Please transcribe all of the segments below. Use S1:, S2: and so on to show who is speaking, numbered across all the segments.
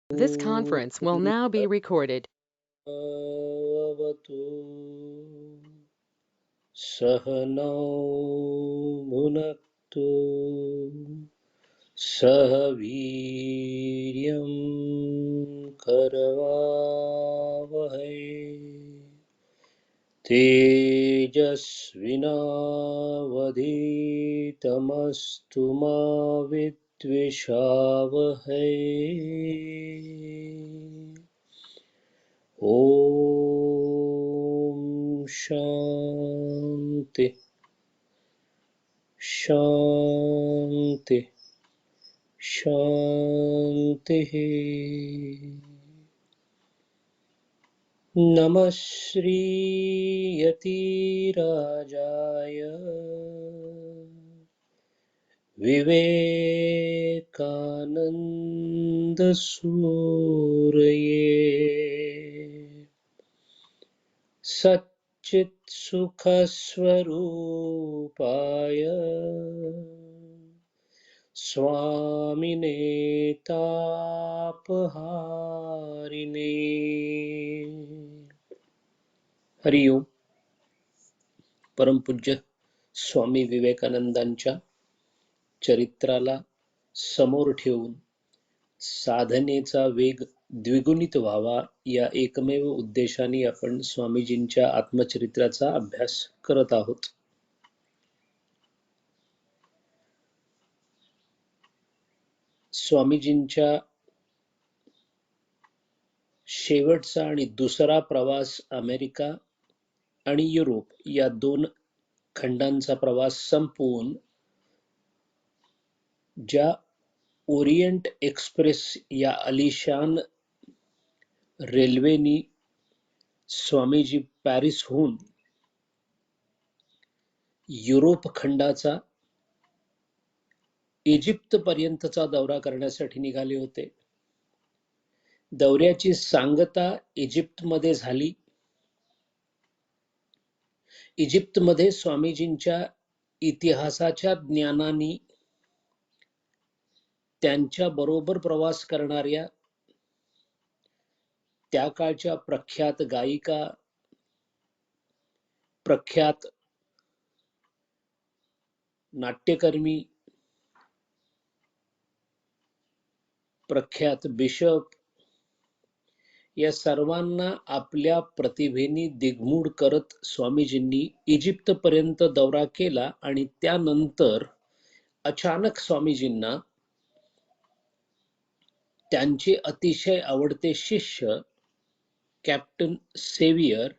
S1: This conference will now be recorded.
S2: भवतु सहनौ भुनक्तु सह वीर्यं करवावहै तेजस्विनावधीतमस्तु मा विद्विषावहै। ओम शांति शांति शांति। नमः श्री यतिराजाय विवेकानंद सूरये सच्चित् सुख स्वरूपाय स्वामिने तापहारिणे। हरिओम. परमपूज्य स्वामी विवेकानंदांच्या चरित्राला समोर ठेवून साधनेचा वेग द्विगुणित व्हावा या एकमेव उद्देशाने आपण स्वामीजींच्या आत्मचरित्राचा अभ्यास करत आहोत. स्वामीजींच्या शेवटचा आणि दुसरा प्रवास अमेरिका आणि युरोप या दोन खंडांचा प्रवास संपवून ज्या ओरिएंट एक्सप्रेस या आलिशान रेल्वेनी स्वामीजी पॅरिसहून युरोप खंडाचा इजिप्त पर्यंतचा दौरा करण्यासाठी निघाले होते. दौऱ्याची सांगता इजिप्तमध्ये झाली. इजिप्तमध्ये स्वामीजींच्या इतिहासाच्या ज्ञानाने त्यांच्या बरोबर प्रवास करणाऱ्या त्या काळच्या प्रख्यात गायिका, प्रख्यात नाट्यकर्मी, प्रख्यात बिशप या सर्वांना आपल्या प्रतिभेने दिग्मूढ करत स्वामीजींनी इजिप्त पर्यंत दौरा केला आणि त्यानंतर अचानक स्वामीजींना त्यांचे अतिशय आवडते शिष्य कॅप्टन सेवियर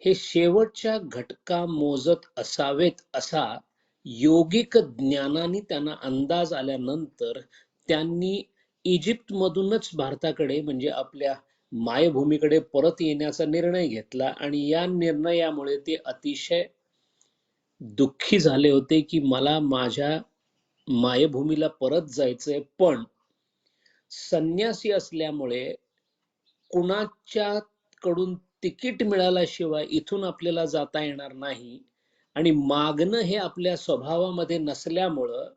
S2: हे शेवटच्या घटका मोजत असावेत असा योगिक ज्ञानाने त्यांना अंदाज आल्यानंतर त्यांनी इजिप्तमधूनच भारताकडे म्हणजे आपल्या मायभूमीकडे परत येण्याचा निर्णय घेतला आणि या निर्णयामुळे ते अतिशय दुःखी झाले होते की मला माझ्या मायभूमीला परत जायचंय, पण संन्यासी असल्यामुळे कुणाच्या कडून तिकीट मिळाल्याशिवाय इथून आपल्याला जाता येणार नाही आणि मागणं हे आपल्या स्वभावामध्ये नसल्यामुळं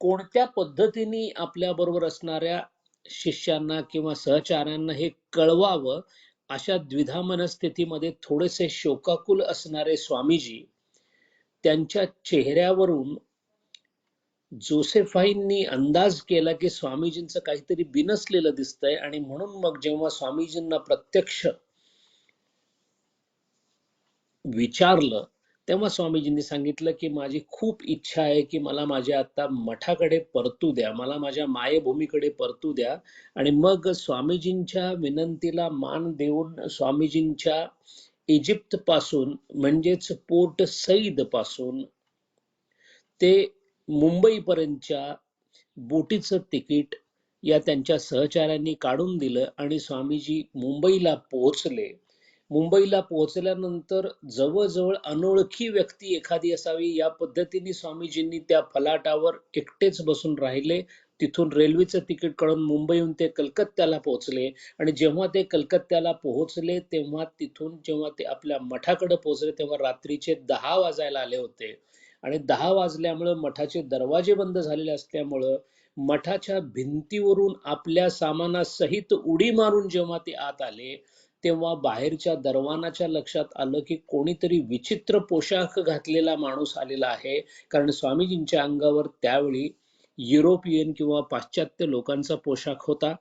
S2: कोणत्या पद्धतीने आपल्या बरोबर असणाऱ्या शिष्यांना किंवा सहचार्यांना हे कळवावं अशा द्विधा मनस्थितीमध्ये थोडेसे शोकाकुल असणारे स्वामीजी त्यांच्या चेहऱ्यावरून जोसेफाईंनी अंदाज केला की स्वामीजींचं काहीतरी बिनसलेलं दिसतंय आणि म्हणून मग जेव्हा स्वामीजींना प्रत्यक्ष विचारलं तेव्हा स्वामीजींनी सांगितलं की माझी खूप इच्छा आहे की मला माझ्या आता मठाकडे परतू द्या, मला माझ्या मायभूमीकडे परतू द्या. आणि मग स्वामीजींच्या विनंतीला मान देऊन स्वामीजींच्या इजिप्त पासून म्हणजेच पोर्ट सईद पासून ते मुंबईपर्यंतच्या बोटीचं तिकीट या त्यांच्या सहचार्यांनी काढून दिलं आणि स्वामीजी मुंबईला पोहोचले. मुंबईला पोहोचल्यानंतर जवळजवळ अनोळखी व्यक्ती एखादी असावी या पद्धतीने स्वामीजींनी त्या फलाटावर एकटेच बसून राहिले. तिथून रेल्वेचं तिकीट काढून मुंबईहून ते कलकत्त्याला पोहोचले आणि जेव्हा ते कलकत्त्याला पोहोचले तेव्हा तिथून जेव्हा ते आपल्या मठाकडे पोहोचले तेव्हा रात्रीचे 10 वाजायला आले होते आणि 10 वाजल्यामुळं मठाचे दरवाजे बंद झालेले असल्यामुळं मठाच्या भिंतीवरून आपल्या सामानासहित उडी मारून जेव्हा ते आत आले, तेव्हा बाहेरच्या दरवानाच्या लक्षात आलं की कोणीतरी विचित्र पोशाख घातलेला माणूस आलेला आहे. कारण स्वामीजींच्या अंगावर त्यावेळी युरोपियन किंवा पाश्चात्य लोकांचा पोशाख होता.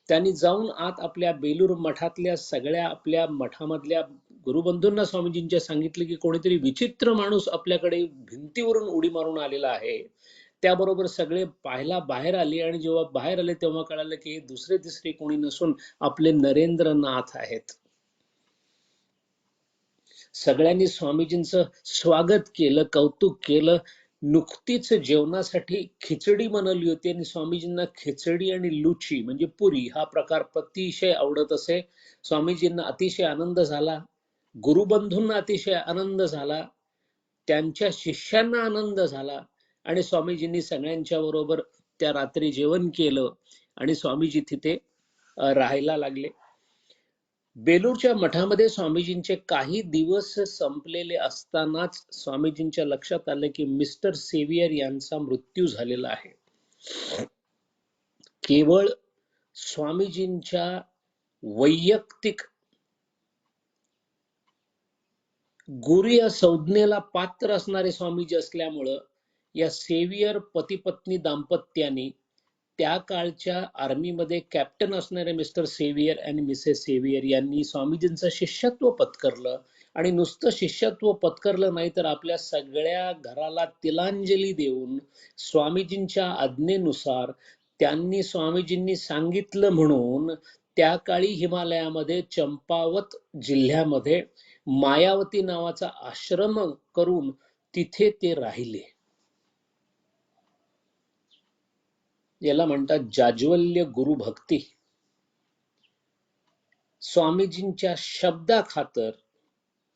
S2: त्यांनी जाऊन आत आपल्या बेलूर मठातल्या सगळ्या आपल्या मठामधल्या गुरुबंधूंना स्वामीजींच्या सांगितलं की कोणीतरी विचित्र माणूस आपल्याकडे भिंतीवरून उडी मारून आलेला आहे. त्याबरोबर सगळे पाहायला बाहेर आले आणि जेव्हा बाहेर आले तेव्हा कळालं की हे दुसरे तिसरे कोणी नसून आपले नरेंद्रनाथ आहेत. सगळ्यांनी स्वामीजींचं स्वागत केलं, कौतुक केलं. नुकतीच जेवणासाठी खिचडी बनवली होती आणि स्वामीजींना खिचडी आणि लुची म्हणजे पुरी हा प्रकार अतिशय आवडत असे. स्वामीजींना अतिशय आनंद झाला, गुरुबंधूंना अतिशय आनंद झाला, त्यांच्या शिष्यांना आनंद झाला आणि स्वामीजींनी सगळ्यांच्या बरोबर त्या रात्री जेवण केलं आणि स्वामीजी तिथे राहायला लागले. बेलूरच्या मठामध्ये स्वामीजींचे काही दिवस संपलेले असतानाच स्वामीजींच्या लक्षात आलं की मिस्टर सेवियर यांचा मृत्यू झालेला आहे. केवळ स्वामीजींच्या वैयक्तिक गुरु या संज्ञेला पात्र असणारे स्वामीजी असल्यामुळं या सेवियर पती पत्नी दाम्पत्याने त्या काळच्या आर्मीमध्ये कॅप्टन असणारे मिस्टर सेवियर आणि मिसेस सेवियर यांनी स्वामीजींचं शिष्यत्व पत्करलं. आणि नुसतं शिष्यत्व पत्करलं नाही तर आपल्या सगळ्या घराला तिलांजली देऊन स्वामीजींच्या आज्ञेनुसार त्यांनी स्वामीजींनी सांगितलं म्हणून त्या काळी हिमालयामध्ये चंपावत जिल्ह्यामध्ये मायावती नावाचा आश्रम करून तिथे ते राहिले. याला म्हणतात जाज्वल्य गुरुभक्ती. स्वामीजींच्या शब्दाखातर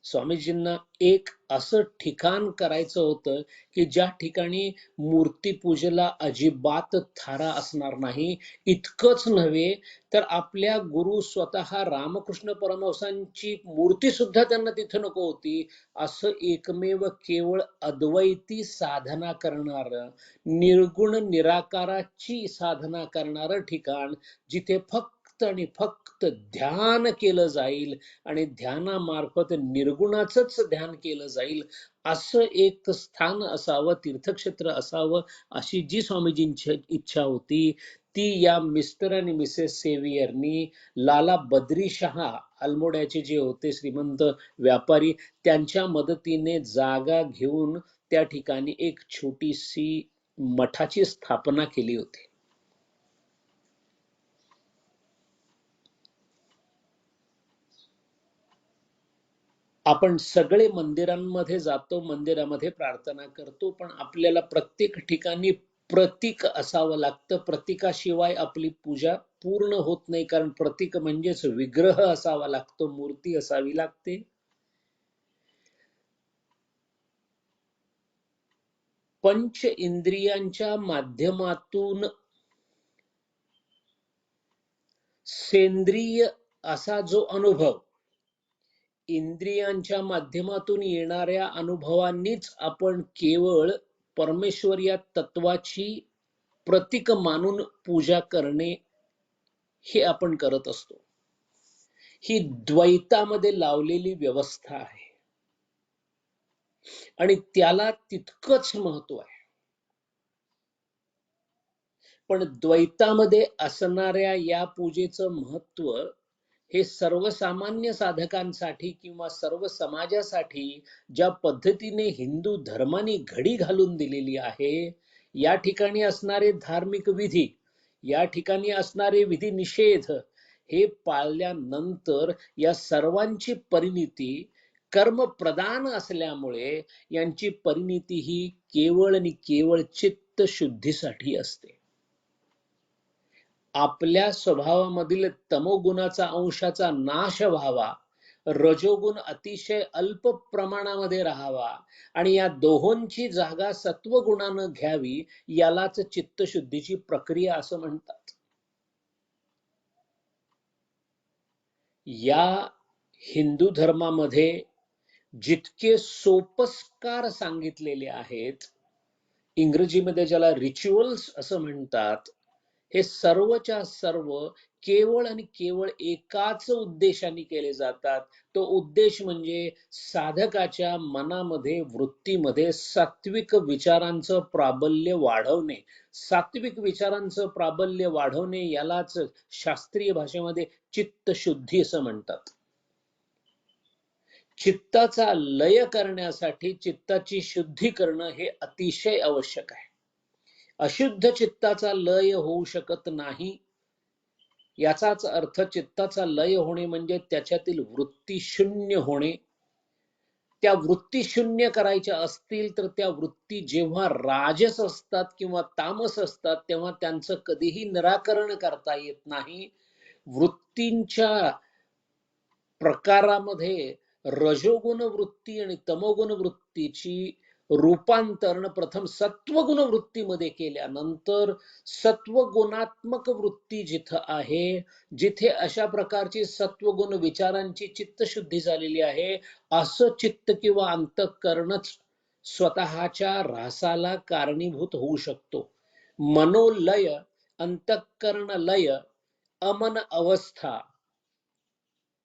S2: स्वामीजींना एक असं ठिकाण करायचं होतं की ज्या ठिकाणी मूर्तीपूजेला अजिबात थारा असणार नाही. इतकंच नव्हे तर आपल्या गुरु स्वतः रामकृष्ण परमहंसांची मूर्ती सुद्धा त्यांना तिथं नको होती. असं एकमेव केवळ अद्वैती साधना करणारं, निर्गुण निराकाराची साधना करणारं ठिकाण, जिथे फक्त आणि फक्त ध्यान केलं जाईल आणि ध्यानामार्फत निर्गुणाचंच ध्यान केलं जाईल, असं एक स्थान असावं, तीर्थक्षेत्र असावं, अशी जी स्वामीजींची इच्छा होती ती या मिस्टर आणि मिसेस सेवियरनी लाला बद्री शहा अल्मोड्याचे जे होते श्रीमंत व्यापारी, त्यांच्या मदतीने जागा घेऊन त्या ठिकाणी एक छोटीशी मठाची स्थापना केली होती. आपण सगळे मंदिरांमध्ये जातो, मंदिरामध्ये प्रार्थना करतो, पण आपल्याला प्रत्येक ठिकाणी प्रतीक असावं लागतं. प्रतीकाशिवाय आपली पूजा पूर्ण होत नाही. कारण प्रतीक म्हणजेच विग्रह असावा लागतो, मूर्ती असावी लागते. पंच इंद्रियांच्या माध्यमातून सेंद्रिय असा जो अनुभव, इंद्रियांच्या माध्यमातून येणाऱ्या अनुभवांनीच आपण केवळ परमेश्वर या तत्वाची प्रतीक मानून पूजा करणे हे आपण करत असतो. ही द्वैतामध्ये लावलेली व्यवस्था आहे आणि त्याला तितकंच महत्व आहे. पण द्वैतामध्ये असणाऱ्या या पूजेचं महत्व हे सर्वसामान्य साधकांसाठी किंवा सर्व समाजासाठी ज्या पद्धतीने हिंदू धर्माने घडी घालून दिलेली आहे, या ठिकाणी असणारे धार्मिक विधी, या ठिकाणी असणारे विधी निषेध हे पाळल्यानंतर या सर्वांची परिणिती कर्मप्रधान असल्यामुळे यांची परिणिती ही केवळ आणि केवळ चित्त शुद्धीसाठी असते. आपल्या स्वभावामधील तमोगुणाचा अंशाचा नाश व्हावा, रजोगुण अतिशय अल्प प्रमाणामध्ये राहावा आणि या दोहोंची जागा सत्वगुणानं घ्यावी, यालाच चित्तशुद्धीची प्रक्रिया असं म्हणतात. या हिंदू धर्मामध्ये जितके सोपस्कार सांगितलेले आहेत, इंग्रजीमध्ये ज्याला रिच्युअल्स असं म्हणतात, हे सर्वच्या सर्व केवळ आणि केवळ एकाच उद्देशाने केले जातात. तो उद्देश म्हणजे साधकाच्या मनामध्ये, वृत्तीमध्ये सात्विक विचारांचं प्राबल्य वाढवणे. सात्विक विचारांचं प्राबल्य वाढवणे यालाच शास्त्रीय भाषेमध्ये चित्तशुद्धी असं म्हणतात. चित्ताचा लय करण्यासाठी चित्ताची शुद्धी करणं हे अतिशय आवश्यक आहे. अशुद्ध चित्ताचा लय होऊ शकत नाही. याचाच अर्थ चित्ताचा लय होणे म्हणजे त्याच्यातील वृत्ती शून्य होणे. त्या वृत्ती शून्य करायच्या असतील तर त्या वृत्ती जेव्हा राजस असतात किंवा तामस असतात तेव्हा त्यांचं कधीही निराकरण करता येत नाही. वृत्तींच्या प्रकारामध्ये रजोगुण वृत्ती आणि तमोगुण वृत्तीची रूपांतरण प्रथम सत्वगुण वृत्तीमध्ये केल्यानंतर सत्वगुणात्मक वृत्ती जिथं आहे, जिथे अशा प्रकारची सत्वगुण विचारांची चित्तशुद्धी झालेली आहे, असं चित्त किंवा अंतःकरणच स्वतःच्या ऱ्हासाला कारणीभूत होऊ शकतो. मनोलय, अंतःकरण लय, अमन अवस्था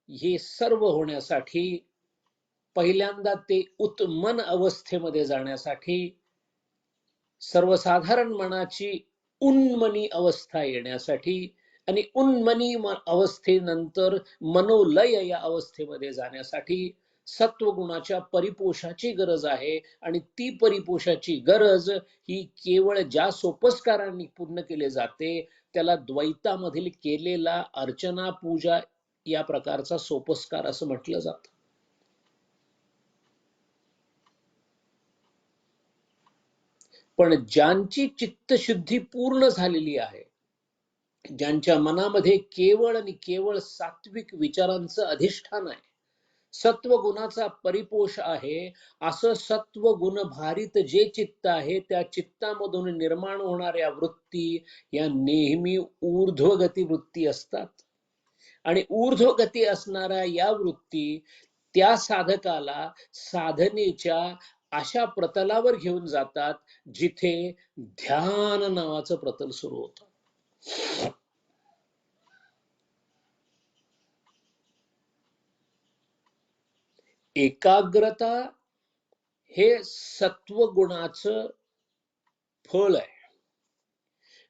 S2: हे सर्व होण्यासाठी पहिल्यांदा ते उत्मन अवस्थेमध्ये जाण्यासाठी सर्वसाधारण मनाची उन्मनी अवस्था येण्यासाठी आणि उन्मनी अवस्थेनंतर मनोलय या अवस्थेमध्ये जाण्यासाठी सत्वगुणाच्या परिपोषाची गरज आहे. आणि ती परिपोषाची गरज ही केवळ ज्या सोपस्कारांनी पूर्ण केले जाते त्याला द्वैतामधील केलेला अर्चना पूजा या प्रकारचा सोपस्कार असं म्हटलं जातं. पण ज्यांची चित्तशुद्धी पूर्ण झालेली आहे, ज्यांच्या मनामध्ये केवळ आणि केवळ सात्विक विचारांचं अधिष्ठान आहे, सत्वगुणाचा परिपोष आहे, असं सत्वगुण भारित जे चित्त आहे त्या चित्तामधून निर्माण होणाऱ्या वृत्ती या नेहमी ऊर्ध्वगती वृत्ती असतात. आणि ऊर्ध्वगती असणाऱ्या या वृत्ती त्या साधकाला साधनेच्या अशा प्रतलावर घेऊन जातात जिथे ध्यान नावाचं प्रतल सुरू होतं. एकाग्रता हे सत्वगुणाचं फळ आहे.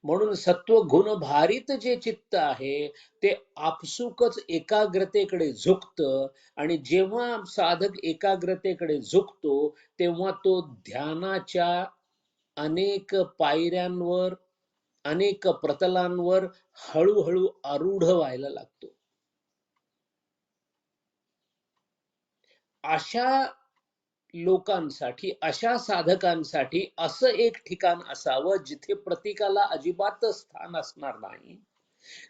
S2: म्हणून सत्वगुण भारित जे चित्त आहे ते आपसुकच एकाग्रतेकडे झुकतं. आणि जेव्हा साधक एकाग्रतेकडे झुकतो तेव्हा तो ध्यानाच्या अनेक पायऱ्यांवर, अनेक प्रतलांवर हळूहळू आरूढ व्हायला लागतो. अशा लोकांसाठी, अशा साधकांसाठी असं एक ठिकाण असावं जिथे प्रतीकाला अजिबात स्थान असणार नाही,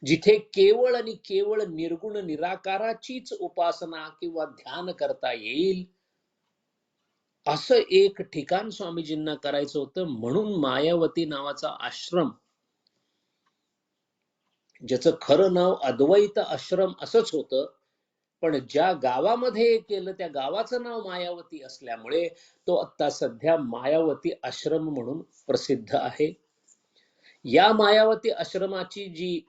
S2: जिथे केवळ आणि केवळ निर्गुण निराकाराचीच उपासना किंवा ध्यान करता येईल. असं एक ठिकाण स्वामीजींना करायचं होतं. म्हणून मायावती नावाचा आश्रम, ज्याचं खरं नाव अद्वैत आश्रम असंच होतं, पण ज्या गावामध्ये केलं त्या गावाचं नाव मायावती असल्यामुळे तो आता सध्या मायावती आश्रम म्हणून प्रसिद्ध आहे. या मायावती आश्रमाची जी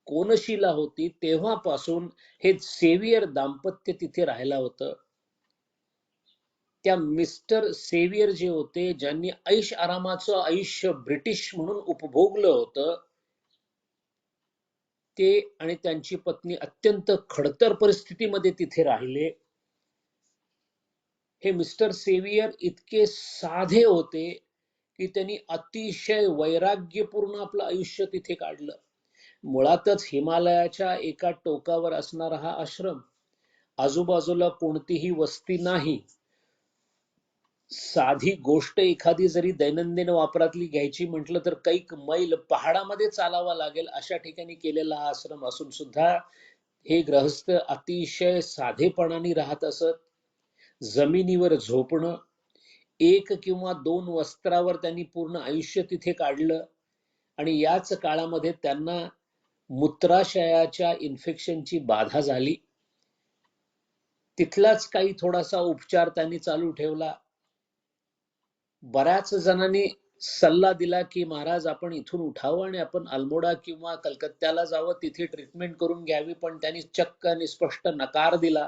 S2: कोनशिला होती तेव्हापासून हे सेवियर दाम्पत्य तिथे राहिला होतं. त्या मिस्टर सेवियर जे होते, ज्यांनी ऐश आरामाचं आयुष्य ब्रिटिश म्हणून उपभोगलं होतं, ते आणि त्यांची पत्नी अत्यंत खडतर परिस्थितीमध्ये तिथे राहिले. हे मिस्टर सेवियर इतके साधे होते की त्यांनी अतिशय वैराग्यपूर्ण आपलं आयुष्य तिथे काढलं. मुळातच हिमालयाच्या एका टोकावर असणारा हा आश्रम, आजूबाजूला कोणतीही वस्ती नाही. साधी गोष्ट एखादी जरी दैनंदिन वापरातली घ्यायची म्हटलं तर कैक मैल पहाडामध्ये चालावा लागेल अशा ठिकाणी केलेला हा आश्रम असून सुद्धा हे गृहस्थ अतिशय साधेपणाने राहत असत. जमिनीवर झोपणं, एक किंवा दोन वस्त्रावर त्यांनी पूर्ण आयुष्य तिथे काढलं. आणि याच काळामध्ये त्यांना मूत्राशयाच्या इन्फेक्शनची बाधा झाली. तिथलाच काही थोडासा उपचार त्यांनी चालू ठेवला. बऱ्याच जणांनी सल्ला दिला की महाराज आपण इथून उठावं आणि आपण अल्मोडा किंवा कलकत्त्याला जावं, तिथे ट्रीटमेंट करून घ्यावी. पण त्यांनी चक्क आणि स्पष्ट नकार दिला.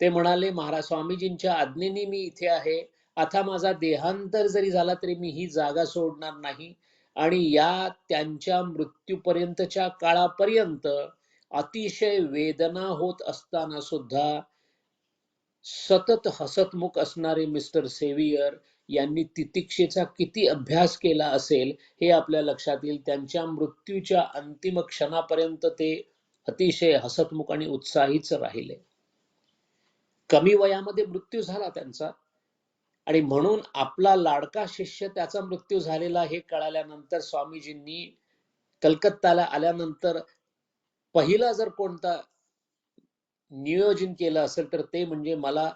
S2: ते म्हणाले, महाराज स्वामीजींच्या आज्ञेने मी इथे आहे. आता माझा देहांतर जरी झाला तरी मी ही जागा सोडणार नाही. आणि या त्यांच्या मृत्यूपर्यंतच्या काळापर्यंत अतिशय वेदना होत असताना सुद्धा सतत हसतमुख असणारे मिस्टर सेवियर यांनी तितिक्षेचा किती अभ्यास केला असेल हे आपल्या लक्षात येईल. त्यांच्या मृत्यूच्या अंतिम क्षणापर्यंत ते अतिशय हसतमुख आणि उत्साहीच राहिले. कमी वयामध्ये मृत्यू झाला त्यांचा, आणि म्हणून आपला लाडका शिष्य त्याचा मृत्यू झालेला हे कळाल्यानंतर स्वामीजींनी कलकत्ताला आल्यानंतर पहिला जर कोणता नियोजन केलं असेल तर ते म्हणजे मला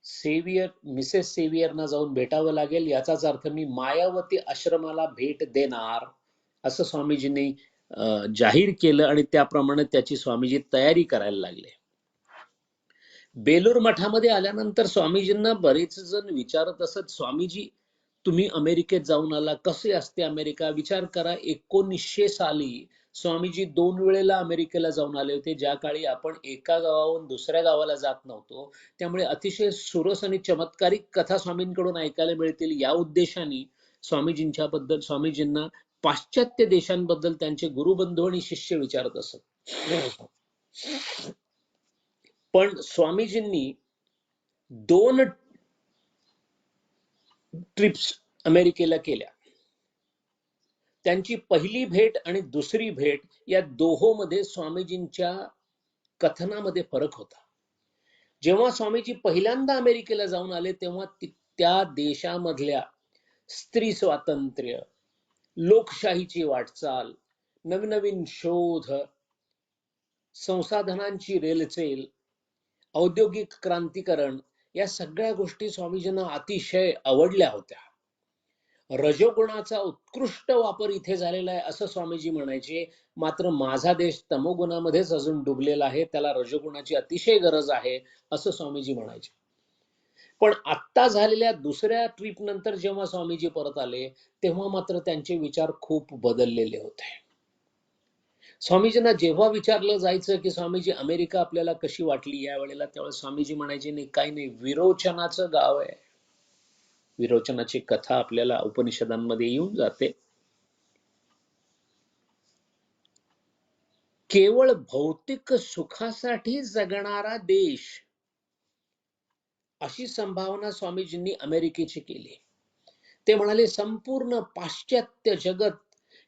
S2: मिसेस सेवियरना जाऊन भेटावं लागेल. याचाच अर्थ मी मायावती आश्रमाला भेट देणार असं स्वामीजींनी जाहीर केलं आणि त्याप्रमाणे त्याची स्वामीजी तयारी करायला लागले. बेलूर मठामध्ये आल्यानंतर स्वामीजींना बरेच जण विचारत असत, स्वामीजी तुम्ही अमेरिकेत जाऊन आला, कसे असते अमेरिका? विचार करा, 1900 साली स्वामीजी 2 वेळेला अमेरिकेला जाऊन आले होते, ज्या काळी आपण एका गावावरून दुसऱ्या गावाला जात नव्हतो. त्यामुळे अतिशय सुरस आणि चमत्कारिक कथा स्वामींकडून ऐकायला मिळतील या उद्देशाने स्वामीजींना पाश्चात्य देशांबद्दल त्यांचे गुरुबंधू आणि शिष्य विचारत असत. पण स्वामीजींनी 2 ट्रिप्स अमेरिकेला केल्या. त्यांची पहिली भेट आणि दुसरी भेट या दोहोंमध्ये स्वामीजींच्या कथनामध्ये फरक होता. जेव्हा स्वामीजी पहिल्यांदा अमेरिकेला जाऊन आले तेव्हा त्या देशामधल्या स्त्री स्वातंत्र्य, लोकशाहीची वाटचाल, नवनवीन शोध, संसाधनांची रेलचेल, औद्योगिक क्रांतीकरण या सगळ्या गोष्टी स्वामीजींना अतिशय आवडल्या होत्या. रजोगुणाचा उत्कृष्ट वापर इथे झालेला आहे असं स्वामीजी म्हणायचे. मात्र माझा देश तमोगुणामध्येच अजून डुबलेला आहे, त्याला रजोगुणाची अतिशय गरज आहे असं स्वामीजी म्हणायचे. पण आत्ता झालेल्या दुसऱ्या ट्रिप नंतर जेव्हा स्वामीजी परत आले तेव्हा मात्र त्यांचे विचार खूप बदललेले होते. स्वामीजींना जेव्हा विचारलं जायचं की स्वामीजी अमेरिका आपल्याला कशी वाटली यावेळेला, त्यावेळेस स्वामीजी म्हणायचे, नाही काही नाही, विरोचनाचं गाव आहे. विरोचनाची कथा आपल्याला उपनिषदांमध्ये येऊन जाते. केवळ भौतिक सुखासाठी जगणारा देश अशी संभावना स्वामीजींनी अमेरिकेची केली. ते म्हणाले, संपूर्ण पाश्चात्य जगत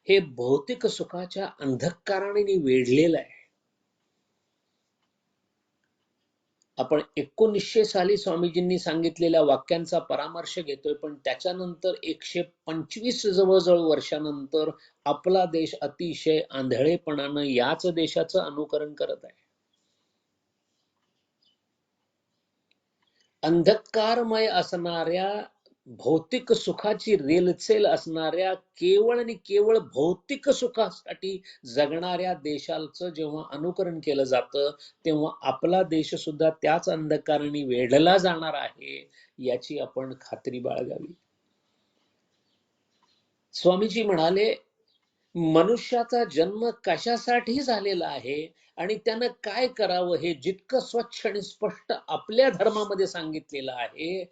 S2: हे भौतिक सुखाच्या अंधकाराने वेढलेलं आहे. आपण 1900 साली स्वामीजींनी सांगितलेल्या वाक्यांचा परामर्श घेतोय, पण त्याच्यानंतर 125 जवळजवळ वर्षानंतर आपला देश अतिशय आंधळेपणानं याच देशाचं अनुकरण करत आहे. अंधकारमय असणाऱ्या, भौतिक सुखाची रेलचेल असणाऱ्या, केवळ आणि केवळ भौतिक सुखासाठी जगणाऱ्या देशाचं जेव्हा अनुकरण केलं जातं तेव्हा आपला देश सुद्धा त्याच अंधकाराने वेढला जाणार आहे याची आपण खात्री बाळगावी. स्वामीजी म्हणाले, मनुष्याचा जन्म कशासाठी झालेला आहे आणि त्यानं काय करावं हे जितकं स्वच्छ आणि स्पष्ट आपल्या धर्मामध्ये सांगितलेलं आहे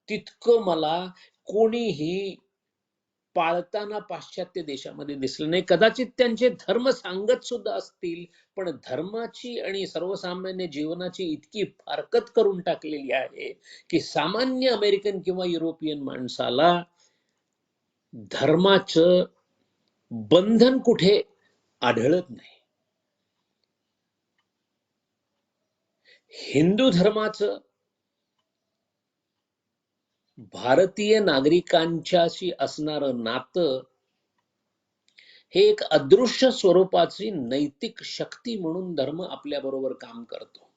S2: तितकं मला कोणीही पाळताना पाश्चात्य देशामध्ये दिसलं नाही. कदाचित त्यांचे धर्म सांगत सुद्धा असतील, पण धर्माची आणि सर्वसामान्य जीवनाची इतकी फारकत करून टाकलेली आहे की सामान्य अमेरिकन किंवा युरोपियन माणसाला धर्माचं बंधन कुठे आढळत नाही. हिंदू धर्माचं भारतीय नागरिकांच्याशी असणारं नातं हे एक अदृश्य स्वरूपाची नैतिक शक्ती म्हणून धर्म आपल्या बरोबर काम करतो.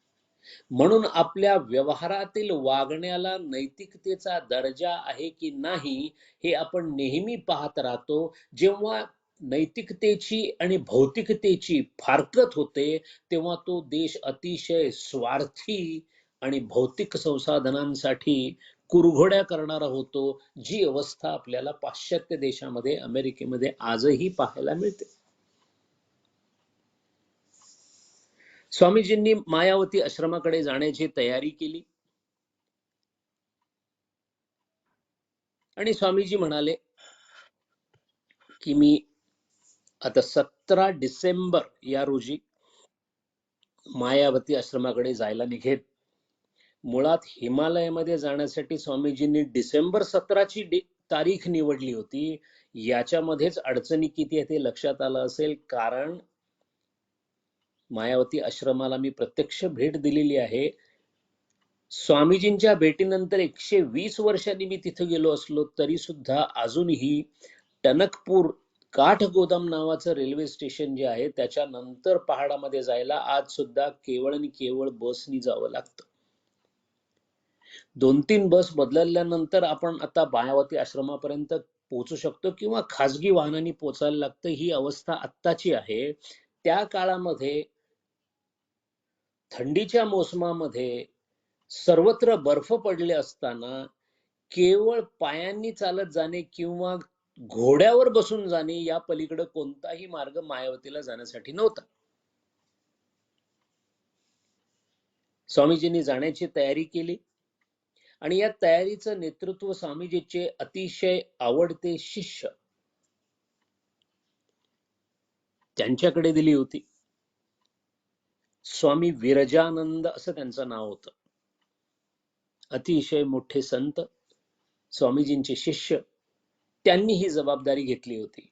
S2: म्हणून आपल्या व्यवहारातील वागण्याला नैतिकतेचा दर्जा आहे की नाही हे आपण नेहमी पाहत राहतो. जेव्हा नैतिकतेची आणि भौतिकतेची फारकत होते तेव्हा तो देश अतिशय स्वार्थी आणि भौतिक संसाधनांसाठी कुरघोड्या करणारा होतो, जी अवस्था आपल्याला पाश्चात्य देशामध्ये, अमेरिकेमध्ये आजही पाहायला मिळते. स्वामीजींनी मायावती आश्रमाकडे जाण्याची तयारी केली आणि स्वामीजी म्हणाले की मी आता 17 डिसेंबर या रोजी मायावती आश्रमाकडे जायला निघेन. मुळात हिमालयामध्ये जाण्यासाठी स्वामीजींनी डिसेंबर 17ची तारीख निवडली होती. याच्यामध्येच अडचणी किती आहे ते लक्षात आलं असेल, कारण मायावती आश्रमाला मी प्रत्यक्ष भेट दिलेली आहे. स्वामीजींच्या भेटीनंतर 120 वर्षांनी मी तिथे गेलो असलो तरी सुद्धा अजूनही टणकपूर काठगोदाम नावाचं रेल्वे स्टेशन जे आहे त्याच्यानंतर पहाडामध्ये जायला आज सुद्धा केवळ आणि केवळ बसनी जावं लागतं. 2-3 बस बदलल्यानंतर आपण आता मायावती आश्रमापर्यंत पोहोचू शकतो किंवा खासगी वाहनांनी पोचायला लागतं. ही अवस्था आत्ताची आहे. त्या काळामध्ये थंडीच्या मोसमामध्ये सर्वत्र बर्फ पडले असताना केवळ पायांनी चालत जाणे किंवा घोड्यावर बसून जाणे या पलीकडे कोणताही मार्ग मायावतीला जाण्यासाठी नव्हता. स्वामीजींनी जाण्याची तयारी केली आणि या तयारीचं नेतृत्व स्वामीजीचे अतिशय आवडते शिष्य त्यांच्याकडे दिली होती. स्वामी विरजानंद असं त्यांचं नाव होतं. अतिशय मोठे संत, स्वामीजींचे शिष्य, त्यांनी ही जबाबदारी घेतली होती.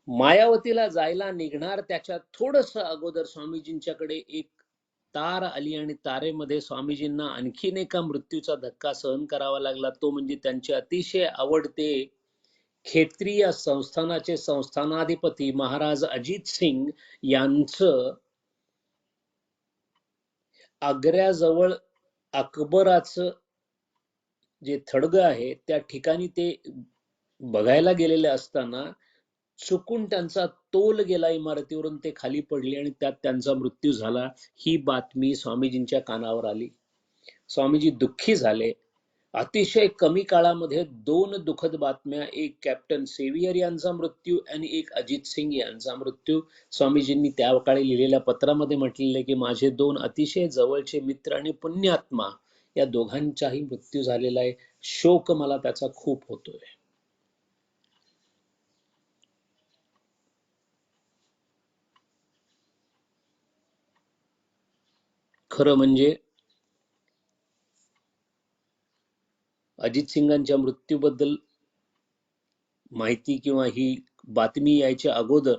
S2: मायावतीला जायला निघणार त्याच्या थोडस अगोदर स्वामीजींच्याकडे एक तार आली आणि तारेमध्ये स्वामीजींना आणखीन एका मृत्यूचा धक्का सहन करावा लागला. तो म्हणजे त्यांचे अतिशय आवडते क्षेत्रीय संस्थानाचे संस्थानाधिपती महाराज अजित सिंग यांचं आग्र्याजवळ अकबराचं जे थडगं आहे त्या ठिकाणी ते बघायला गेलेले असताना चुकून त्यांचा तोल गेला इमारतीवरून, ते खाली पडले आणि त्यात त्यांचा मृत्यू झाला. ही बातमी स्वामीजींच्या कानावर आली. स्वामीजी दुःखी झाले. अतिशय कमी काळामध्ये 2 दुःखद बातम्या, एक कॅप्टन सेवियर यांचा मृत्यू आणि एक अजित सिंग यांचा मृत्यू. स्वामीजींनी त्या काळी लिहिलेल्या पत्रामध्ये म्हटलेले की माझे 2 अतिशय जवळचे मित्र आणि पुण्यात्मा या दोघांचाही मृत्यू झालेला आहे. शोक मला त्याचा खूप होतोय. खरं म्हणजे अजित सिंगांच्या मृत्यूबद्दल माहिती किंवा ही बातमी यायच्या अगोदर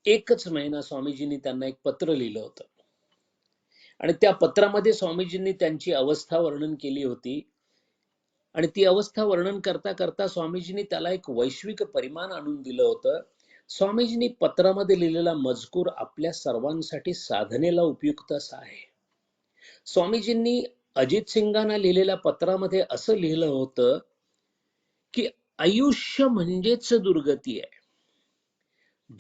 S2: 1च महिना स्वामीजींनी त्यांना एक पत्र लिहिलं होतं आणि त्या पत्रामध्ये स्वामीजींनी त्यांची अवस्था वर्णन केली होती आणि ती अवस्था वर्णन करता करता स्वामीजींनी त्याला एक वैश्विक परिमाण आणून दिलं होतं. स्वामीजींनी पत्रामध्ये लिहिलेला मजकूर आपल्या सर्वांसाठी साधनेला उपयुक्त असा आहे. स्वामीजींनी अजित सिंगांना लिहिलेल्या पत्रामध्ये असं लिहिलं होतं की आयुष्य म्हणजेच दुर्गती आहे.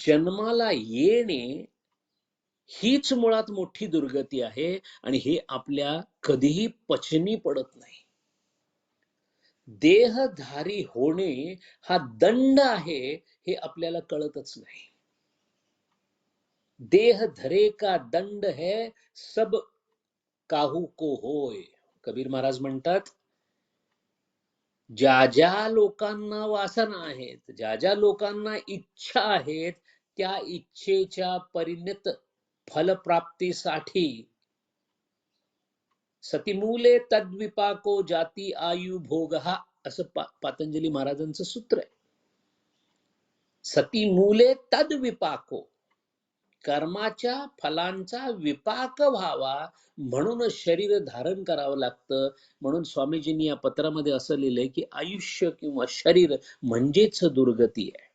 S2: जन्माला येणे हीच मुळात मोठी दुर्गती आहे आणि हे आपल्या कधीही पचनी पडत नाही. देहधारी होणे हा दंड आहे हे आपल्याला कळतच नाही. देह धरे का दंड है सब काहू को होय. कबीर महाराज म्हणतात, ज्या ज्या लोकांना वासना आहेत, ज्या ज्या लोकांना इच्छा आहेत, त्या इच्छेच्या परिणत फलप्राप्तीसाठी सतीमूले तद्विपाको जाती आयु भोग हा असं पातंजली महाराजांचं सूत्र आहे. सतीमूले तद्विपाको, कर्माच्या फलांचा विपाक व्हावा म्हणून शरीर धारण करावं लागतं. म्हणून स्वामीजींनी या पत्रामध्ये असं लिहिलंय की आयुष्य किंवा शरीर म्हणजेच दुर्गती आहे.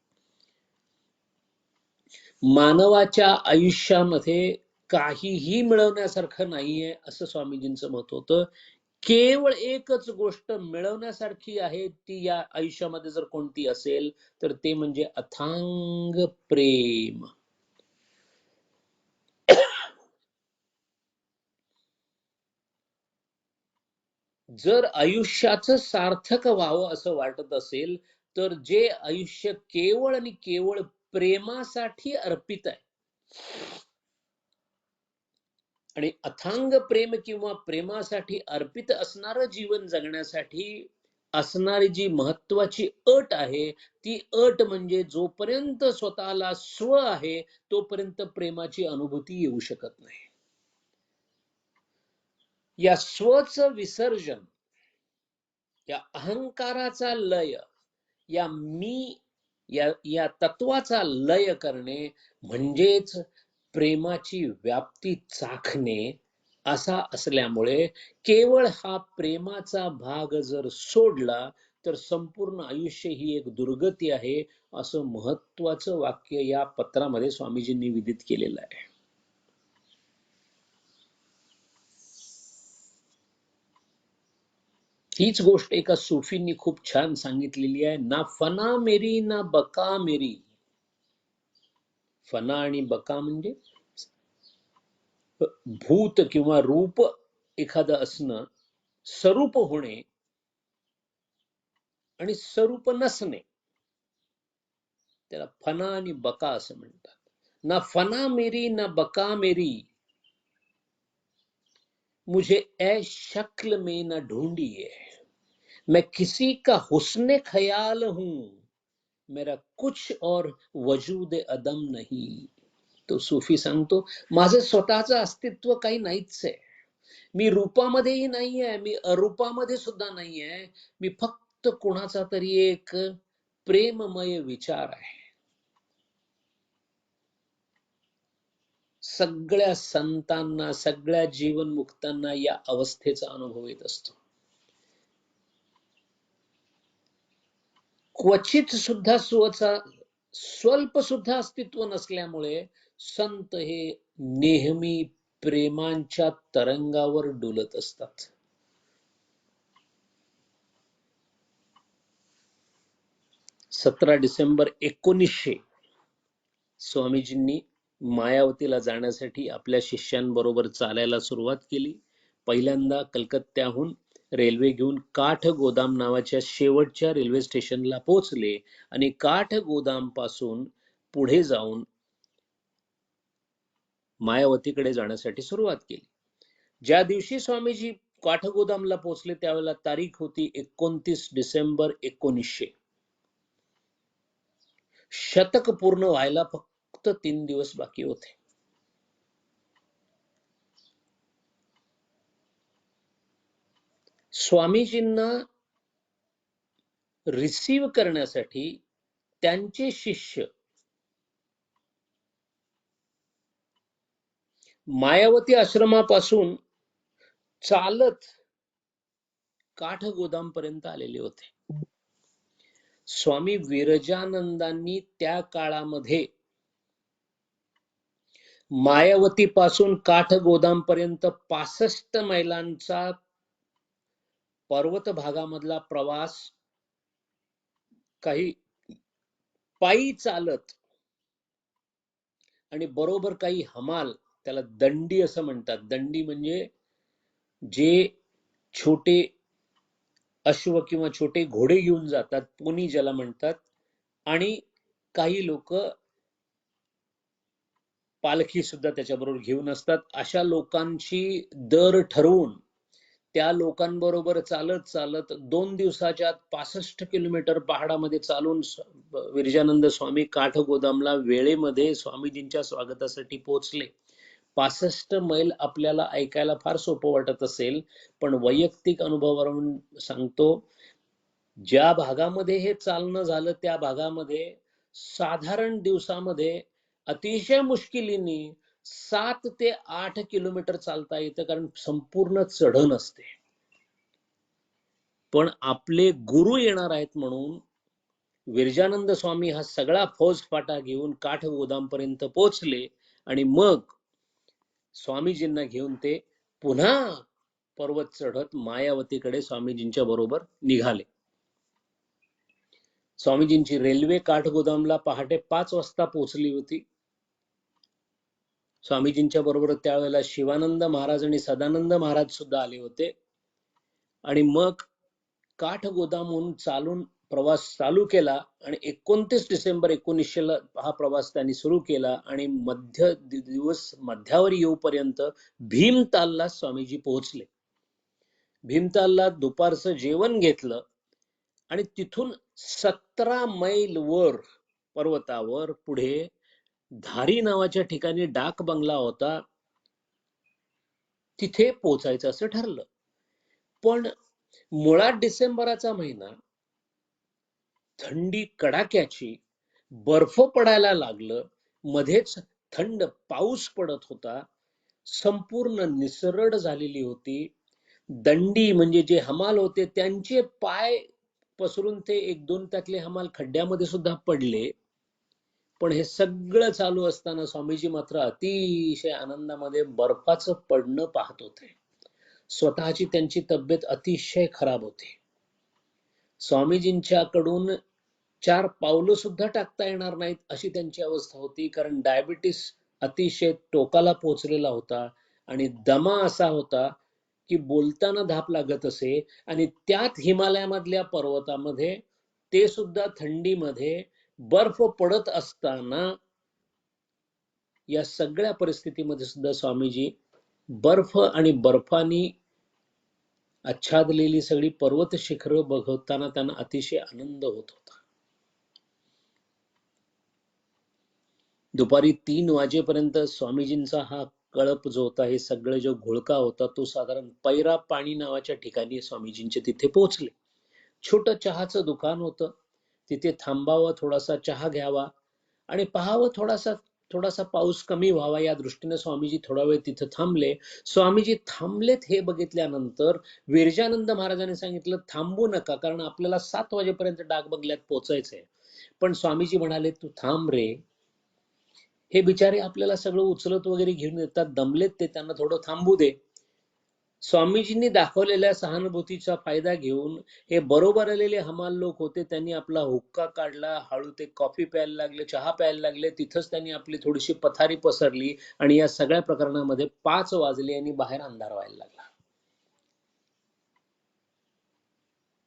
S2: मानवाच्या आयुष्यामध्ये काहीही मिळवण्यासारखं नाहीये असं स्वामीजींचं मत होतं. केवळ एकच गोष्ट मिळवण्यासारखी आहे, ती या आयुष्यामध्ये जर कोणती असेल तर ते म्हणजे अथांग प्रेम. जर आयुष्याचं सार्थक व्हावं असं वाटत असेल तर जे आयुष्य केवळ आणि केवळ प्रेमासाठी अर्पित आहे आणि अथांग प्रेम किंवा प्रेमासाठी अर्पित असणारं जीवन जगण्यासाठी असणारी जी महत्वाची अट आहे ती अट म्हणजे जोपर्यंत स्वतःला स्व आहे तोपर्यंत प्रेमाची अनुभूती येऊ शकत नाही. या स्वचं विसर्जन, या अहंकाराचा लय, या मी या तत्वाचा लय करणे म्हणजेच प्रेमाची व्याप्ती चाखणे असा असल्यामुळे केवळ हा प्रेमाचा भाग जर सोडला तर संपूर्ण आयुष्य ही एक दुर्गती आहे असं महत्वाचं वाक्य या पत्रामध्ये स्वामीजींनी विदित केलेलं आहे. हीच गोष्ट एका सूफींनी खूप छान सांगितलेली आहे. ना फना मेरी ना बका मेरी. फना आणि बका म्हणजे भूत किंवा रूप एखादं असणं, स्वरूप होणे आणि स्वरूप नसणे, त्याला फना आणि बका असं म्हणतात. ना फना मेरी ना बका मेरी, मुझे ए शक्ल में न ढूंढिए, मैं किसी का हुस्ने ख्याल हूं, मेरा कुछ और वजूद अदम नहीं. तो सूफी सांगतो माझं स्वतःचं अस्तित्व काही नाहीच आहे. मी रूपामध्येही नाहीये, मी अरूपामध्ये सुद्धा नाहीये. मी फक्त कोणाचा तरी एक प्रेममय विचार आहे. सगळ्या संतांना, सगळ्या जीवनमुक्तांना या अवस्थेचा अनुभव येत असतो. क्वचित सुद्धा स्वल्प सुद्धा अस्तित्व नसल्यामुळे संत हे नेहमी प्रेमांच्या तरंगावर डुलत असतात. 17 डिसेंबर 1900 स्वामीजींनी मायावतीला जाण्यासाठी आपल्या शिष्यांबरोबर चालायला सुरुवात केली. पहिल्यांदा कलकत्त्याहून रेल्वे घेऊन काठगोदाम नावाच्या शेवटच्या रेल्वे स्टेशनला पोहोचले आणि काठगोदाम पासून पुढे जाऊन मायावतीकडे जाण्यासाठी सुरुवात केली. ज्या दिवशी स्वामीजी काठगोदामला पोहोचले त्यावेळेला तारीख होती 29 डिसेंबर 1900. शतक पूर्ण व्हायला फक्त 3 दिवस बाकी होते. स्वामीजींना रिसीव्ह करण्यासाठी त्यांचे शिष्य मायावती आश्रमापासून चालत काठगोदाम पर्यंत आलेले होते. स्वामी विरजानंदांनी त्या काळामध्ये मायावती पासून काठगोदाम पर्यंत 65 मैलांचा पर्वत भागामधला प्रवास काही पायी चालत आणि बरोबर काही हमाल, त्याला दंडी असं म्हणतात. दंडी म्हणजे जे छोटे अश्व किंवा छोटे घोडे घेऊन जातात, पोनी ज्याला म्हणतात, आणि काही लोक पालखी सुद्धा त्याच्याबरोबर घेऊन असतात. अशा लोकांची दर ठरवून त्या लोकांबरोबर चालत चालत 2 दिवसाच्या 65 किलोमीटर पहाडामध्ये चालून विरजानंद स्वामी काठगोदामला वेळेमध्ये स्वामीजींच्या स्वागतासाठी पोहोचले. 65 मैल आपल्याला ऐकायला फार सोपं वाटत असेल, पण वैयक्तिक अनुभवावरून सांगतो, ज्या भागामध्ये हे चालणं झालं त्या भागामध्ये साधारण दिवसामध्ये अतिशय मुश्किलीने 7 ते 8 किलोमीटर चालता येतं, कारण संपूर्ण चढण असते. पण आपले गुरु येणार आहेत म्हणून विरजानंद स्वामी हा सगळा फौजफाटा घेऊन काठगोदाम पर्यंत पोहोचले आणि मग स्वामीजींना घेऊन ते पुन्हा पर्वत चढत मायावतीकडे स्वामीजींच्या बरोबर निघाले. स्वामीजींची रेल्वे काठगोदामला पहाटे 5 वाजता पोहोचली होती. स्वामीजींच्या बरोबर त्यावेळेला शिवानंद महाराज आणि सदानंद महाराज सुद्धा आले होते. आणि मग काठगोदामहून चालून प्रवास चालू केला आणि 29 डिसेंबर 1900 ला हा प्रवास त्यांनी सुरू केला आणि दिवस मध्यावर येऊपर्यंत भीमतालला स्वामीजी पोहोचले. भीमतालला दुपारचं जेवण घेतलं आणि तिथून 17 मैल वर पर्वतावर पुढे धारी नावाच्या ठिकाणी डाक बंगला होता, तिथे पोहोचायचं असं ठरलं. पण मुळात डिसेंबराचा महिना, थंडी कडाक्याची, बर्फ पडायला लागलं, मध्येच थंड पाऊस पडत होता, संपूर्ण निसरड झालेली होती. दंडी म्हणजे जे हमाल होते त्यांचे पाय पसरून ते एक दोन त्यातले हमाल खड्ड्यामध्ये सुद्धा पडले. पण हे सगळं चालू असताना स्वामीजी मात्र अतिशय आनंदामध्ये बर्फाचं पडणं पाहत होते. स्वतःची त्यांची तब्येत अतिशय खराब होती. स्वामीजींच्याकडून 4 पावलं सुद्धा टाकता येणार नाहीत अशी त्यांची अवस्था होती, कारण डायबिटीस अतिशय टोकाला पोहोचलेला होता आणि दमा असा होता की बोलताना धाप लागत असे. आणि त्यात हिमालयामधल्या पर्वतामध्ये, ते सुद्धा थंडीमध्ये, बर्फ पडत असताना या सगळ्या परिस्थितीमध्ये सुद्धा स्वामीजी बर्फ आणि बर्फानी आच्छादलेली सगळी पर्वत शिखरं बघताना त्यांना अतिशय आनंद होत होता. दुपारी 3 वाजेपर्यंत स्वामीजींचा हा कळप जो होता, हे सगळं जो घोळका होता, तो साधारण पैरा पाणी नावाच्या ठिकाणी स्वामीजींचे तिथे पोहोचले. छोटं चहाचं दुकान होतं, तिथे थांबावं, थोडासा चहा घ्यावा आणि पाहावं थोडासा पाऊस कमी व्हावा, या दृष्टीने स्वामीजी थोडा वेळ तिथे थांबले. स्वामीजी थांबलेत हे बघितल्यानंतर विरजानंद महाराजांनी सांगितलं, थांबू नका, कारण आपल्याला 7 वाजेपर्यंत डाक बंगल्यात पोहोचायचंय. पण स्वामीजी म्हणाले, तू थांब रे, हे बिचारे आपल्याला सगळं उचलत वगैरे घेऊन येतात, दमलेत ते, त्यांना थोडं थांबू दे. स्वामीजींनी दाखवलेल्या सहानुभूतीचा फायदा घेऊन हे बरोबर आलेले हमाल लोक होते, त्यांनी आपला हुक्का काढला, हळू ते कॉफी प्यायला लागले, चहा प्यायला लागले. तिथंच त्यांनी आपली थोडीशी पथारी पसरली आणि या सगळ्या प्रकरणामध्ये 5 वाजले आणि बाहेर अंधार व्हायला लागला.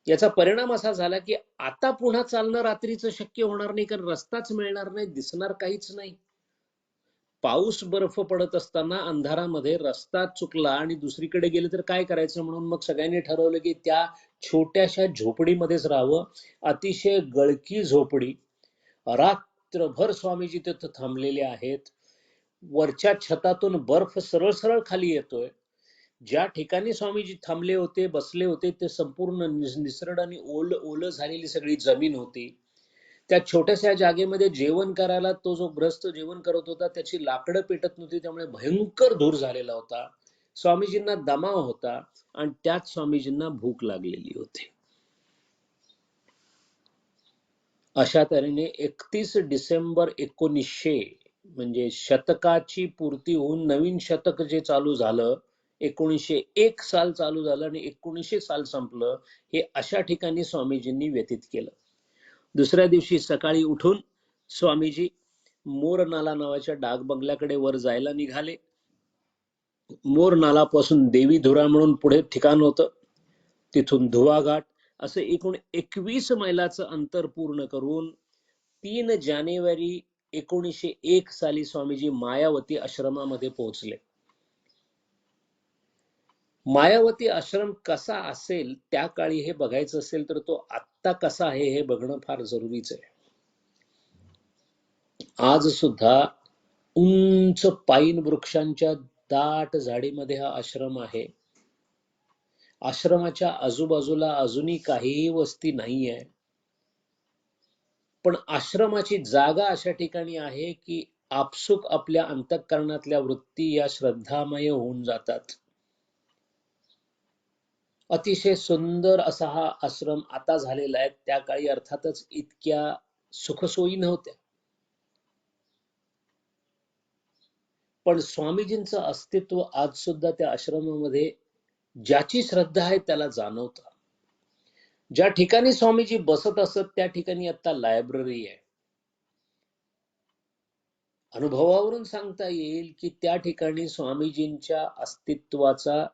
S2: याचा परिणाम असा झाला की आता पुन्हा चालणं रात्रीचं शक्य होणार नाही, कारण रस्ताच मिळणार नाही, दिसणार काहीच नाही. पाऊस बर्फ पडत असताना अंधारामध्ये रस्ता चुकला आणि दुसरीकडे गेले तर काय करायचं, म्हणून मग सगळ्यांनी ठरवलं की त्या छोट्याशा झोपडीमध्येच राहावं. अतिशय गळकी झोपडी, रात्रभर स्वामीजी तिथं थांबलेले आहेत. वरच्या छतातून बर्फ सरळ सरळ खाली येतोय. ज्या ठिकाणी स्वामीजी थांबले होते, बसले होते, ते संपूर्ण निसरड आणि ओलं झालेली सगळी जमीन होती. त्या छोट्याशा जागेमध्ये जेवण करायला तो जो ग्रस्त जेवण करत होता, त्याची लाकडं पेटत नव्हती, त्यामुळे भयंकर धूर झालेला होता. स्वामीजींना दमा होता आणि त्यात स्वामीजींना भूक लागलेली होती. अशा तऱ्हेने 31 डिसेंबर 1900 म्हणजे शतकाची पूर्ती होऊन नवीन शतक जे चालू झालं, 1901 साल चालू झालं आणि 1900 साल संपलं, हे अशा ठिकाणी स्वामीजींनी व्यतीत केलं. दुसऱ्या दिवशी सकाळी उठून स्वामीजी मोरनाला नावाच्या डाक बंगल्याकडे वर जायला निघाले. मोरनाला पासून देवीधुरा म्हणून पुढे ठिकाण होतं, तिथून धुवाघाट, असं एकूण 21 मैलाचं अंतर पूर्ण करून 3 जानेवारी 1901 साली स्वामीजी मायावती आश्रमामध्ये पोहोचले. मायावती आश्रम कसा असेल त्या काळी हे बघायचं असेल तर तो आत्ता कसा आहे हे बघणं फार जरुरीच आहे. आज सुद्धा उंच पाईन वृक्षांच्या दाट झाडीमध्ये हा आश्रम आहे. आश्रमाच्या आजूबाजूला अजूनही काहीही वस्ती नाहीये, पण आश्रमाची जागा अशा ठिकाणी आहे की आपसुक आपल्या अंतःकरणातल्या वृत्ती या श्रद्धामय होऊन जातात. अतिशय सुंदर असा हा आश्रम आता झालेला आहे. त्या काळी अर्थातच इतक्या सुखसोयी नव्हत्या, पण स्वामीजींचं अस्तित्व आज सुद्धा त्या आश्रमामध्ये ज्याची श्रद्धा आहे त्याला जाणवतं. ज्या ठिकाणी स्वामीजी बसत असत त्या ठिकाणी आता लायब्ररी आहे. अनुभवावरून सांगता येईल की त्या ठिकाणी स्वामीजींच्या अस्तित्वाचा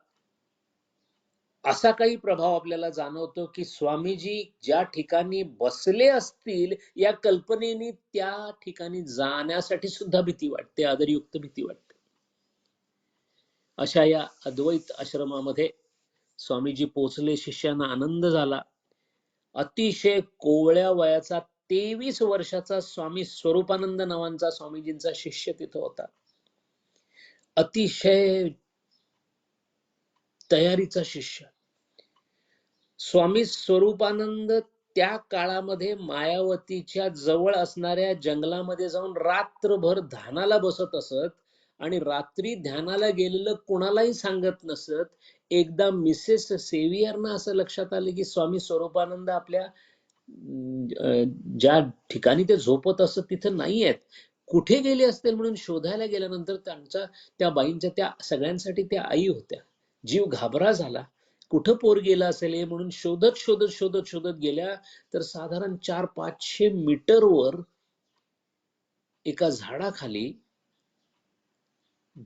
S2: असा काही प्रभाव आपल्याला जाणवतो की स्वामीजी ज्या ठिकाणी बसले असतील या कल्पनेने त्या ठिकाणी जाण्यासाठी सुद्धा भीती वाटते, आदरयुक्त भीती वाटते. अशा या अद्वैत आश्रमामध्ये स्वामीजी पोचले, शिष्यांना आनंद झाला. अतिशय कोवळ्या वयाचा 23 वर्षाचा स्वामी स्वरूपानंद नावांचा स्वामीजींचा शिष्य तिथं होता. अतिशय तयारीचा शिष्य. स्वामी स्वरूपानंद त्या काळामध्ये मायावतीच्या जवळ असणाऱ्या जंगलामध्ये जाऊन रात्रभर ध्यानाला बसत असत आणि रात्री ध्यानाला गेलेलं कुणालाही सांगत नसत. एकदा मिसेस सेवियरना असं लक्षात आलं की स्वामी स्वरूपानंद आपल्या ज्या ठिकाणी ते झोपत असत तिथं नाही आहेत, कुठे गेले असतील म्हणून शोधायला गेल्यानंतर त्या बाईंच्या त्या सगळ्यांसाठी त्या आई होत्या. जीव घाबरा झाला, कुठं पोर गेला असेल हे म्हणून शोधत शोधत शोधत शोधत गेल्या तर साधारण 400-500 मीटरवर एका झाडाखाली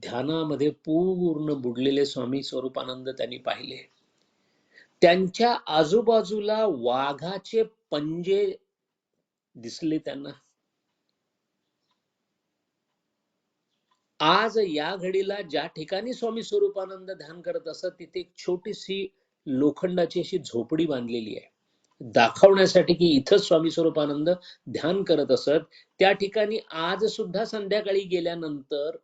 S2: ध्यानामध्ये पूर्ण बुडलेले स्वामी स्वरूपानंद त्यांनी पाहिले. त्यांच्या आजूबाजूला वाघाचे पंजे दिसले त्यांना. आज या घडीला ज्या ठिकाणी स्वामी स्वरूपानंद ध्यान करत असत तिथे एक छोटीशी लोखंडाची अशी झोपडी बांधलेली आहे, दाखवण्यासाठी की इथं स्वामी स्वरूपानंद ध्यान करत असत. त्या ठिकाणी आज सुद्धा संध्याकाळी गेल्यानंतर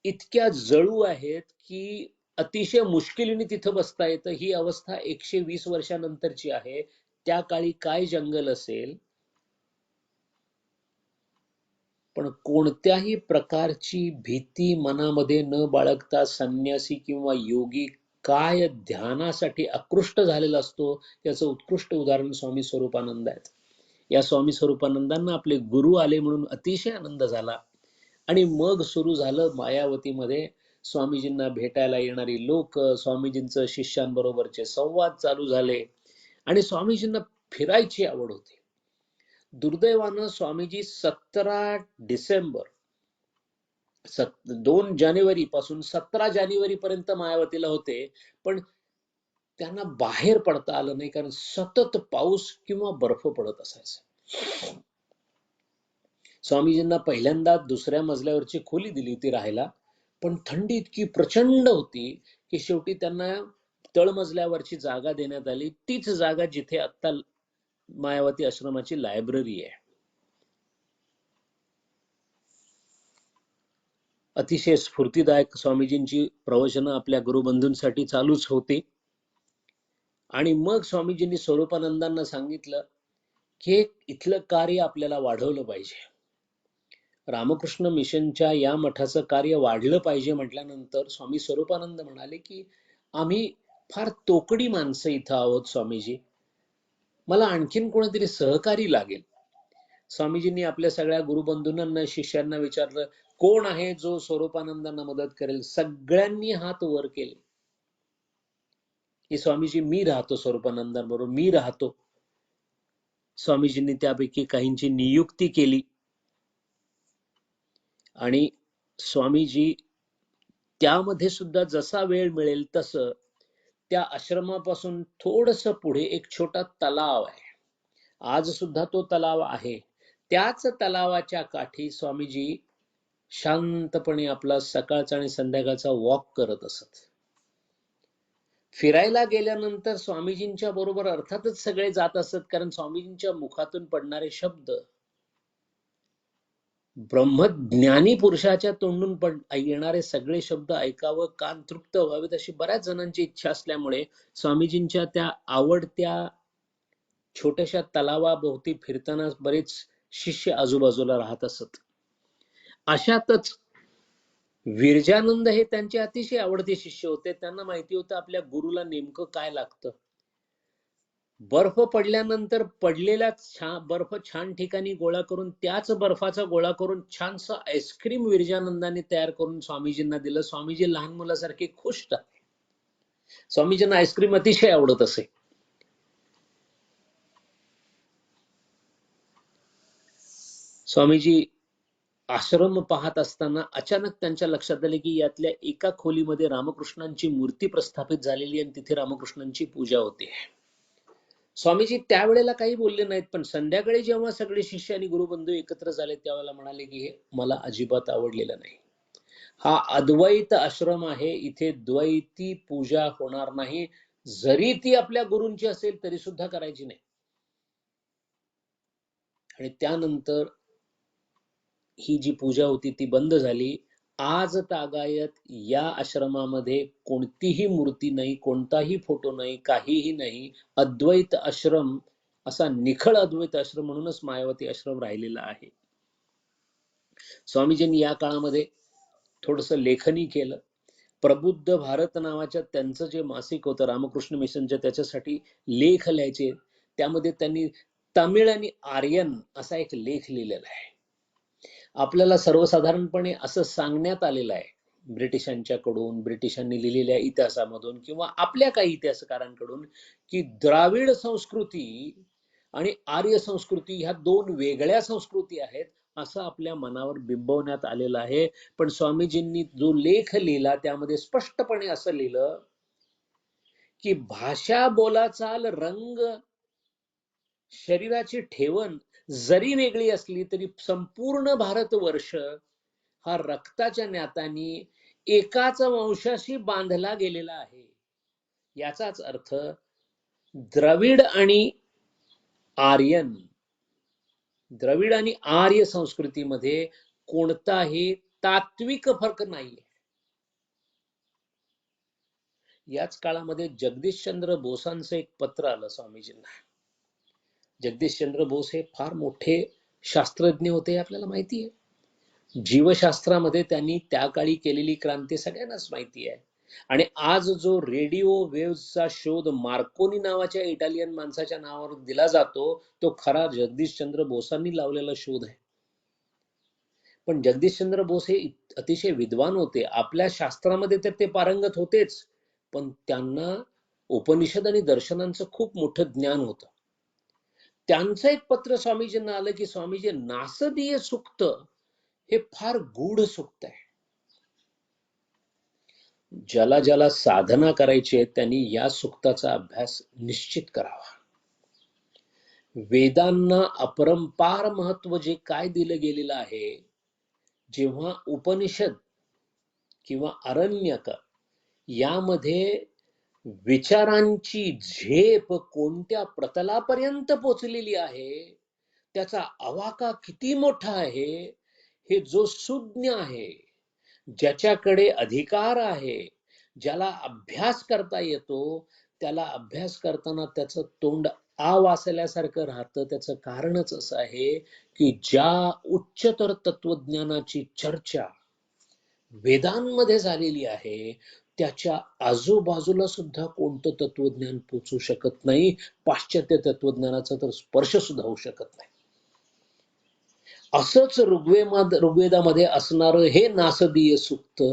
S2: इतक्या जळू आहेत की अतिशय मुश्किलीने तिथं बसता येतं. ही अवस्था 120 वर्षानंतरची आहे. त्या काळी काय जंगल असेल. पण कोणत्याही प्रकारची भीती मनामध्ये न बाळगता संन्यासी किंवा योगी काय ध्यानासाठी आकृष्ट झालेला असतो याचं उत्कृष्ट उदाहरण स्वामी स्वरूपानंद आहेत. या स्वामी स्वरूपानंदांना आपले गुरु आले म्हणून अतिशय आनंद झाला. आणि मग सुरू झालं मायावतीमध्ये स्वामीजींना भेटायला येणारी लोक, स्वामीजींचं शिष्यांबरोबरचे संवाद चालू झाले आणि स्वामीजींना फिरायची आवड होती. दुर्दैवानं स्वामीजी 17 डिसेंबर 2 जानेवारी पासून 17 जानेवारी पर्यंत मायावतीला होते, पण त्यांना बाहेर पडता आलं नाही कारण सतत पाऊस किंवा बर्फ पडत असायचा. स्वामीजींना पहिल्यांदा दुसऱ्या मजल्यावरची खोली दिली होती राहायला, पण थंडी इतकी प्रचंड होती की शेवटी त्यांना तळमजल्यावरची जागा देण्यात आली. तीच जागा जिथे आता मायावती आश्रमाची लायब्ररी आहे. अतिशय स्फूर्तिदायक स्वामीजींची प्रवचनं आपल्या गुरुबंधूंसाठी चालूच होती. आणि मग स्वामीजींनी स्वरूपानंदांना सांगितलं की इथलं कार्य आपल्याला वाढवलं पाहिजे. रामकृष्ण मिशनच्या या मठाचं कार्य वाढलं पाहिजे म्हटल्यानंतर स्वामी स्वरूपानंद म्हणाले की आम्ही फार तोकडी माणसं इथं आहोत स्वामीजी, मला आणखीन कोणीतरी सहकारी लागेल. स्वामीजींनी आपल्या सगळ्या गुरुबंधूंना शिष्यांना विचारलं कोण आहे जो स्वरूपानंदांना मदत करेल. सगळ्यांनी हात वर केले की स्वामीजी मी राहतो स्वरूपानंदांबरोबर, मी राहतो. स्वामीजींनी त्यापैकी काहींची नियुक्ती केली आणि स्वामीजी त्यामध्ये सुद्धा जसा वेळ मिळेल तसं त्या आश्रमापासून थोडस पुढे एक छोटा तलाव आहे. आज सुद्धा तो तलाव आहे. त्याच तलावाच्या काठी स्वामीजी शांतपणे आपला सकाळचा आणि संध्याकाळचा वॉक करत असत. फिरायला गेल्यानंतर स्वामीजींच्या बरोबर अर्थातच सगळे जात असत, कारण स्वामीजींच्या मुखातून पडणारे शब्द ब्रह्मज्ञानी पुरुषाच्या तोंडून येणारे सगळे शब्द ऐकावं, कान तृप्त व्हावेत अशी बऱ्याच जणांची इच्छा असल्यामुळे स्वामीजींच्या त्या आवडत्या छोट्याशा तलावाभोवती फिरताना बरेच शिष्य आजूबाजूला राहत असत. अशातच विरजानंद हे त्यांचे अतिशय आवडते शिष्य होते. त्यांना माहिती होतं आपल्या गुरुला नेमकं काय लागतं. बर्फ पडल्यानंतर पडलेला बर्फ छान ठिकाणी गोळा करून त्याच बर्फाचा गोळा करून छानसं आईस्क्रीम विरजानंदाने तयार करून स्वामीजींना दिलं. स्वामीजी लहान मुलासारखे खुश झाले. स्वामीजींना आईस्क्रीम अतिशय आवडत असे. स्वामीजी आश्रम पाहत असताना अचानक त्यांच्या लक्षात आले की यातल्या एका खोलीमध्ये रामकृष्णांची मूर्ती प्रस्थापित झालेली आणि तिथे रामकृष्णांची पूजा होते. स्वामीजी त्यावेळेला काही बोलले नाहीत, पण संध्याकाळी जेव्हा सगळे शिष्य आणि गुरुबंधू एकत्र झाले त्यावेळेला म्हणाले की हे मला अजिबात आवडलेलं नाही. हा अद्वैत आश्रम आहे, इथे द्वैती पूजा होणार नाही. जरी ती आपल्या गुरूंची असेल तरी सुद्धा करायची नाही. आणि त्यानंतर ही जी पूजा होती ती बंद झाली. आज तागायत या आश्रमामध्ये कोणतीही मूर्ती नाही, कोणताही फोटो नाही, काहीही नाही. अद्वैत आश्रम, असा निखळ अद्वैत आश्रम म्हणूनच मायावती आश्रम राहिलेला आहे. स्वामीजींनी या काळामध्ये थोडंसं लेखनी केलं. प्रबुद्ध भारत नावाच्या त्यांचं जे मासिक होतं रामकृष्ण मिशनच्या, त्याच्यासाठी लेख लिहायचे. त्यामध्ये त्यांनी तमिळ आणि आर्यन असा एक लेख लिहिलेला आहे. आपल्याला सर्वसाधारणपणे असं सांगण्यात आलेलं आहे ब्रिटिशांच्याकडून, ब्रिटिशांनी लिहिलेल्या इतिहासामधून किंवा आपल्या काही इतिहासकारांकडून, की द्राविड संस्कृती आणि आर्य संस्कृती ह्या दोन वेगळ्या संस्कृती आहेत असं आपल्या मनावर बिंबवण्यात आलेलं आहे. पण स्वामीजींनी जो लेख लिहिला त्यामध्ये स्पष्टपणे असं लिहिलं की भाषा, बोलाचाल, रंग, शरीराची ठेवण जरी वेगळी असली तरी संपूर्ण भारतवर्ष हा रक्ताच्या नात्याने एकाच वंशाशी बांधला गेलेला आहे. याचाच अर्थ द्रविड आणि आर्यन, द्रविड आणि आर्य संस्कृतीमध्ये कोणताही तात्विक फरक नाहीये. याच काळामध्ये जगदीशचंद्र बोसांचं एक पत्र आलं स्वामीजींना. जगदीशचंद्र बोस हे फार मोठे शास्त्रज्ञ होते, आपल्याला माहिती आहे. जीवशास्त्रामध्ये त्यांनी त्या काळी केलेली क्रांती सगळ्यांनाच माहिती आहे. आणि आज जो रेडिओ वेव्हचा शोध मार्कोनी नावाच्या इटालियन माणसाच्या नावावर दिला जातो तो खरा जगदीशचंद्र बोसांनी लावलेला शोध आहे. पण जगदीशचंद्र बोस हे अतिशय विद्वान होते. आपल्या शास्त्रामध्ये तर ते पारंगत होतेच, पण त्यांना उपनिषद आणि दर्शनांचं खूप मोठं ज्ञान होतं. त्यांचं एक पत्र स्वामीजींना आलं की स्वामीजी, नासदीय सुक्त हे फार गूढ सुक्त आहे. ज्याला ज्याला साधना करायची आहे त्यांनी या सुक्ताचा अभ्यास निश्चित करावा. वेदांना अपरंपार महत्व जे काय दिलं गेलेलं आहे, जेव्हा उपनिषद किंवा अरण्यक यामध्ये विचारांची झेप कोणत्या प्रतलापर्यंत पोचलेली आहे, त्याचा आवाका किती मोठा आहे, हे जो सुज्ञ आहे, ज्याच्याकडे अधिकार आहे, ज्याला अभ्यास करता येतो, त्याला अभ्यास करताना त्याचं तोंड आ वासल्यासारखं राहतं. त्याचं कारणच असं आहे की ज्या उच्चतर तत्वज्ञानाची चर्चा वेदांमध्ये झालेली आहे त्याच्या आजूबाजूला सुद्धा कोणतं तत्वज्ञान पोचू शकत नाही. पाश्चात्य तत्वज्ञानाचा तर स्पर्श सुद्धा होऊ शकत नाही. असंच ऋग्वेदामध्ये असणारं हे नासदीय सुक्त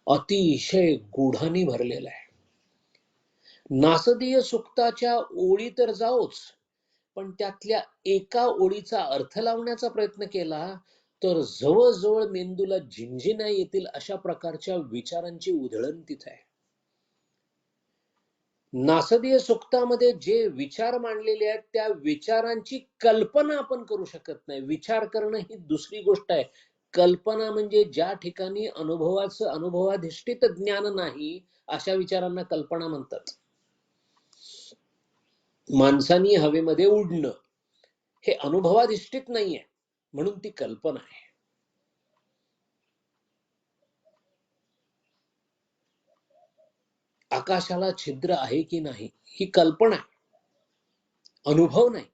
S2: अतिशय गूढाने भरलेलं आहे. नासदीय सुक्ताच्या ओळी तर जाऊच, पण त्यातल्या एका ओळीचा अर्थ लावण्याचा प्रयत्न केला तर जवळजवळ मेंदूला झिंझिण्या येतील अशा प्रकारच्या विचारांची उधळण तिथे आहे. नासदीय सुक्तामध्ये जे विचार मांडलेले आहेत त्या विचारांची कल्पना आपण करू शकत नाही. विचार करणं ही दुसरी गोष्ट आहे. कल्पना म्हणजे ज्या ठिकाणी अनुभवाधिष्ठित ज्ञान नाही अशा विचारांना कल्पना म्हणतात. माणसानी हवेमध्ये उडणं हे अनुभवाधिष्ठित नाहीये, म्हणून ती कल्पना आहे. आकाशाला छिद्र आहे की नाही ही कल्पना आहे, अनुभव नाही.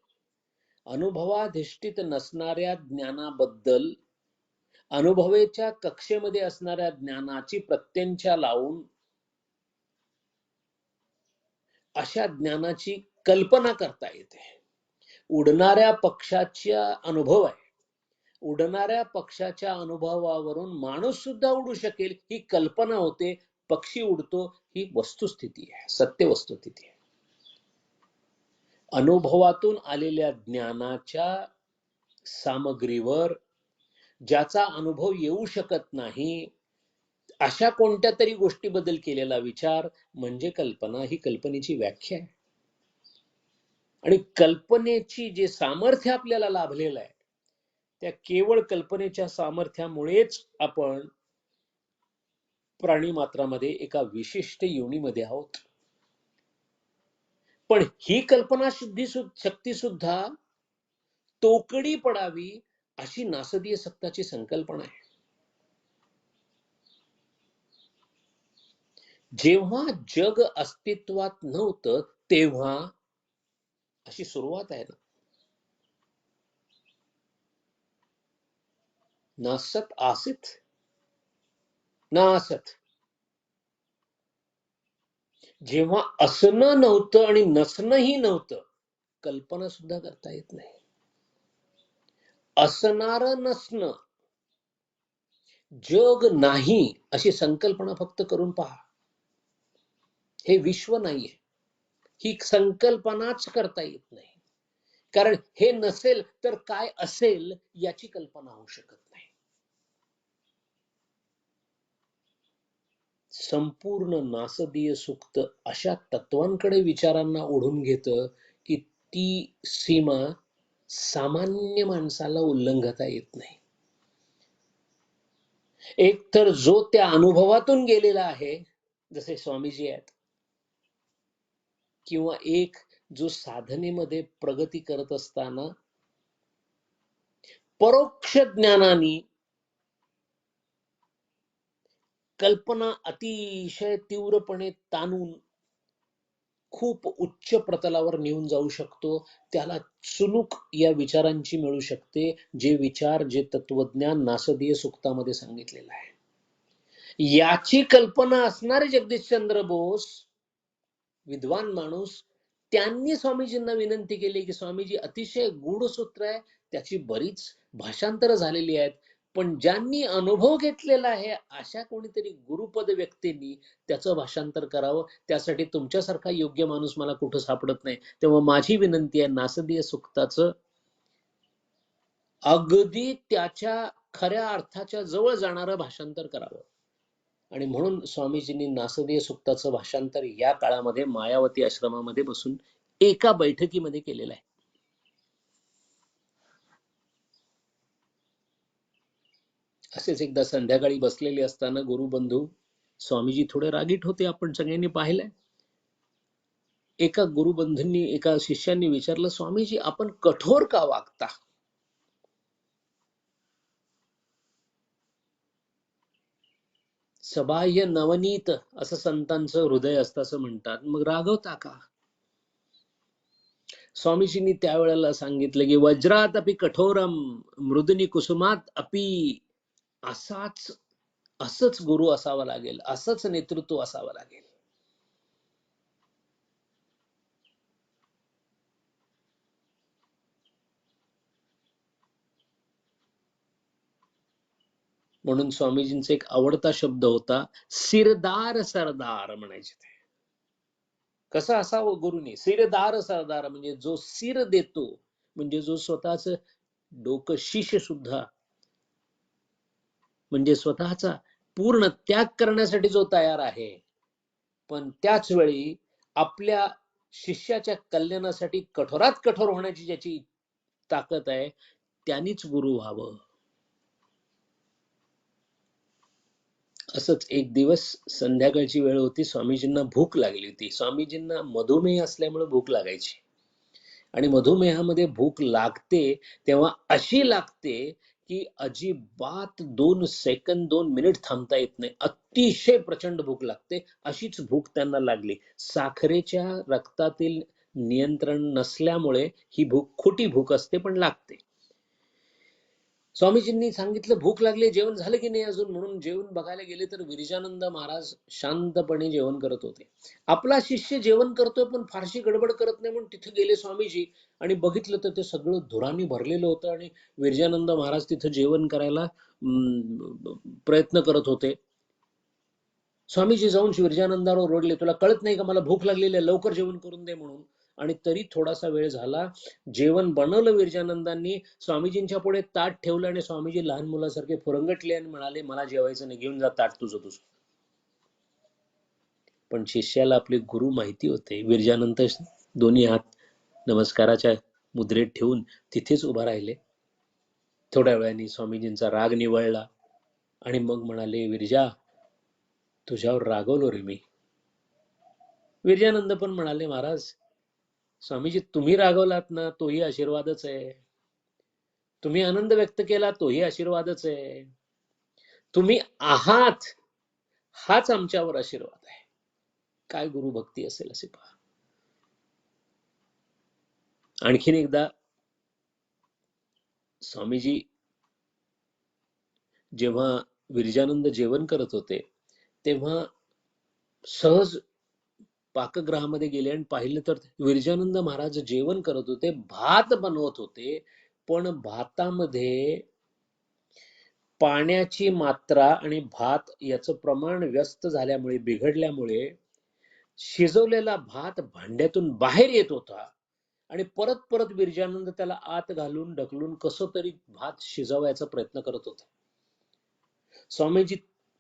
S2: अनुभवाधिष्ठित नसणाऱ्या ज्ञानाबद्दल अनुभवेच्या कक्षेमध्ये असणाऱ्या ज्ञानाची प्रत्यंचा लावून अशा ज्ञानाची कल्पना करता येते. उडणाऱ्या पक्षाचा अनुभव आहे, उडणाऱ्या पक्षाच्या अनुभवावरून माणूस सुद्धा उडू शकेल ही कल्पना होते. पक्षी उडतो ही वस्तुस्थिती आहे, सत्य वस्तुस्थिती आहे. अनुभवातून आलेल्या ज्ञानाच्या सामग्रीवर ज्याचा अनुभव येऊ शकत नाही अशा कोणत्या तरी गोष्टीबद्दल केलेला विचार म्हणजे कल्पना. ही कल्पनेची व्याख्या आहे. आणि कल्पनेची जे सामर्थ्य आपल्याला लाभलेलं आहे त्या केवळ कल्पनेच्या सामर्थ्यामुळेच आपण प्राणी मात्रामध्ये एका विशिष्ट योनीमध्ये आहोत. पण ही कल्पना शक्ती सुद्धा तोकडी पडावी अशी नासदीय सत्ताची संकल्पना आहे. जेव्हा जग अस्तित्वात नव्हतं तेव्हा अशी सुरुवात आहे ना. नासत आसित नासत. जेव्हा असणं नव्हतं आणि नसणंही नव्हतं कल्पना सुद्धा करता येत नाही. असणारं नसणं जग नाही अशी संकल्पना फक्त करून पहा. हे विश्व नाहीये. ही संकल्पनाच करता येत नाही. कारण हे नसेल तर काय असेल याची कल्पना होऊ शकत नाही. संपूर्ण नासदीय सुक्त अशा तत्वांकडे विचारांना ओढून घेतं की ती सीमा सामान्य माणसाला उल्लंघता येत नाही. एक तर जो त्या अनुभवातून गेलेला आहे जसे स्वामीजी आहेत किंवा एक जो साधनेमध्ये प्रगती करत असताना परोक्ष ज्ञानाने कल्पना अतिशय तीव्रपणे ताणून खूप उच्च प्रतलावर नेऊन जाऊ शकतो. त्याला चुणूक या विचारांची मिळू शकते जे विचार जे तत्वज्ञान नासदीय सुक्तामध्ये सांगितलेलं आहे. याची कल्पना असणारे जगदीशचंद्र बोस विद्वान माणूस त्यांनी स्वामीजींना विनंती केली की स्वामीजी अतिशय गूढ सूत्र आहे त्याची बरीच भाषांतर झालेली आहेत पण ज्यांनी अनुभव घेतलेला आहे अशा कोणीतरी गुरुपद व्यक्तींनी त्याचं भाषांतर करावं. त्यासाठी तुमच्यासारखा योग्य माणूस मला कुठं सापडत नाही. तेव्हा माझी विनंती आहे नासदीय सुक्ताचं अगदी त्याच्या खऱ्या अर्थाच्या जवळ जाणारं भाषांतर करावं. आणि म्हणून स्वामीजींनी नासदीय सुक्ताचं भाषांतर या काळामध्ये मायावती आश्रमामध्ये बसून एका बैठकीमध्ये केलेलं आहे. असेच एकदा संध्याकाळी बसलेले असताना गुरुबंधू स्वामीजी थोडे रागीट होते. आपण सगळ्यांनी पाहिलंय. एका गुरुबंधूंनी एका शिष्यांनी विचारलं स्वामीजी आपण कठोर का वागता. सबाह्य नवनीत असं संतांचं हृदय असतं असं म्हणतात. मग रागवता का. स्वामीजींनी त्यावेळेला सांगितलं की वज्रात अपि कठोरम मृदुनी कुसुमात अपि. असंच गुरु असावा लागेल असंच नेतृत्व असावं लागेल. म्हणून स्वामीजींचा एक आवडता शब्द होता सिरदार सरदार म्हणायचे ते. कसं असावं गुरुनी. सिरदार सरदार म्हणजे जो सिर देतो म्हणजे जो स्वतःच डोकं शीश सुद्धा म्हणजे स्वतःचा पूर्ण त्याग करण्यासाठी जो तयार आहे पण त्याच वेळी आपल्या शिष्याच्या कल्याणासाठी कठोरात कठोर होण्याची ज्याची ताकद आहे त्यांनीच गुरु व्हावं. असंच एक दिवस संध्याकाळची वेळ होती. स्वामीजींना भूक लागली होती. स्वामीजींना मधुमेह असल्यामुळे भूक लागायची आणि मधुमेहामध्ये भूक लागते तेव्हा अशी लागते की अजिबात 2 सेकंद 2 मिनिट थांबता येत नाही. अतिशय प्रचंड भूक लागते. अशीच भूक त्यांना लागली. साखरेच्या रक्तातील नियंत्रण नसल्यामुळे ही भूक खोटी भूक असते पण लागते. स्वामीजींनी सांगितलं भूक लागली जेवण झालं की नाही अजून. म्हणून जेवण बघायला गेले तर विरजानंद महाराज शांतपणे जेवण करत होते. आपला शिष्य जेवण करतोय पण फारशी गडबड करत नाही म्हणून तिथे गेले स्वामीजी आणि बघितलं तर ते सगळं धुरांनी भरलेलं होतं आणि विरजानंद महाराज तिथे जेवण करायला प्रयत्न करत होते. स्वामीजी जाऊन विरजानंदावर ओरडले तुला कळत नाही का मला भूक लागलेली आहे लवकर जेवण करून दे म्हणून. आणि तरी थोडासा वेळ झाला. जेवण बनवलं विरजानंदांनी, स्वामीजींच्या पुढे ताट ठेवलं आणि स्वामीजी लहान मुलासारखे फुरंगटले आणि म्हणाले, मला जेवायचं नाही, घेऊन जा ताट तुझं तुझं. पण शिष्याला आपले गुरु माहिती होते. विरजानंद दोन्ही हात नमस्काराच्या मुद्रेत ठेवून तिथेच उभा राहिले. थोड्या वेळाने स्वामीजींचा राग निवळला आणि मग म्हणाले, विरजा, तुझ्यावर रागवलो रे मी. विरजानंद पण म्हणाले, महाराज, स्वामीजी, तुम्ही रागवलात ना, तोही आशीर्वादच आहे. तुम्ही आनंद व्यक्त केला, तोही आशीर्वादच आहे. तुम्ही आहात, हाच आमच्यावर आशीर्वाद आहे. काय गुरुभक्ती असेल असे पहा. आणखीन एकदा स्वामीजी जेव्हा विरजानंद जेवण करत होते तेव्हा सहज पाकगृहामध्ये गेले आणि पाहिलं तर विरजानंद महाराज जेवण करत होते, भात बनवत होते, पण भातामध्ये पाण्याची मात्रा आणि भात याचं प्रमाण व्यस्त झाल्यामुळे, बिघडल्यामुळे शिजवलेला भात भांड्यातून बाहेर येत होता आणि परत परत विरजानंद त्याला आत घालून ढकलून कसं तरी भात शिजवायचा प्रयत्न करत होते. स्वामीजी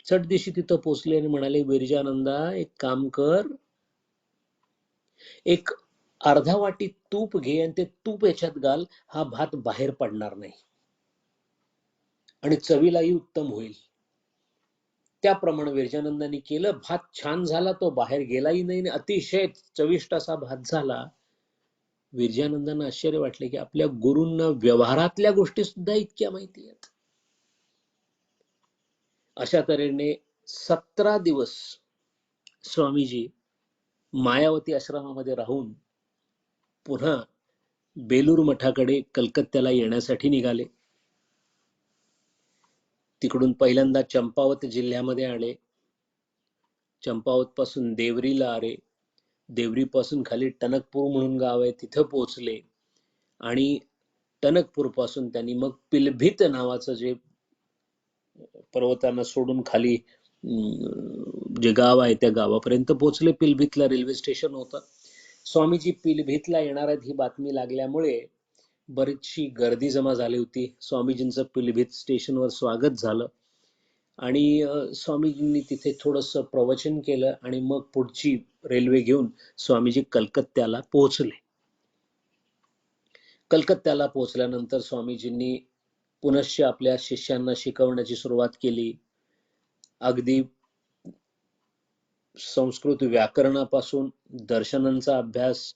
S2: चटदिशी तिथं पोचले आणि म्हणाले, विरजानंदा, एक काम कर, एक अर्धा वाटी तूप घे आणि ते तूप याच्यात घाल, हा भात बाहेर पडणार नाही आणि चवीलाही उत्तम होईल. त्याप्रमाणे विरजानंदांनी केलं. भात छान झाला, तो बाहेर गेलाही नाही, अतिशय चविष्ट असा भात झाला. विरजानंदांना आश्चर्य वाटले की आपल्या गुरूंना व्यवहारातल्या गोष्टी सुद्धा इतक्या माहिती आहेत. अशा तऱ्हेने 17 दिवस स्वामीजी मायावती आश्रमामध्ये राहून पुन्हा बेलूर मठाकडे कलकत्त्याला येण्यासाठी निघाले. तिकडून पहिल्यांदा चंपावत जिल्ह्यामध्ये आले. चंपावत पासून देवरीला आले. देवरी पासून खाली टणकपूर म्हणून गाव आहे, तिथं पोहोचले आणि टणकपूर पासून त्यांनी मग पिलभित नावाचं जे पर्वतांना सोडून खाली जे गाव आहे त्या गावापर्यंत पोहोचले. पिलभितला रेल्वे स्टेशन होतं. स्वामीजी पिलभितला येणार आहेत ही बातमी लागल्यामुळे बरीचशी गर्दी जमा झाली होती. स्वामीजींचं पिलभित स्टेशनवर स्वागत झालं आणि स्वामीजींनी तिथे थोडंसं प्रवचन केलं आणि मग पुढची रेल्वे घेऊन स्वामीजी कलकत्त्याला पोहोचले. कलकत्त्याला पोहोचल्यानंतर स्वामीजींनी पुनश्च आपल्या शिष्यांना शिकवण्याची सुरुवात केली. अगदी संस्कृत व्याकरणापासून दर्शनांचा अभ्यास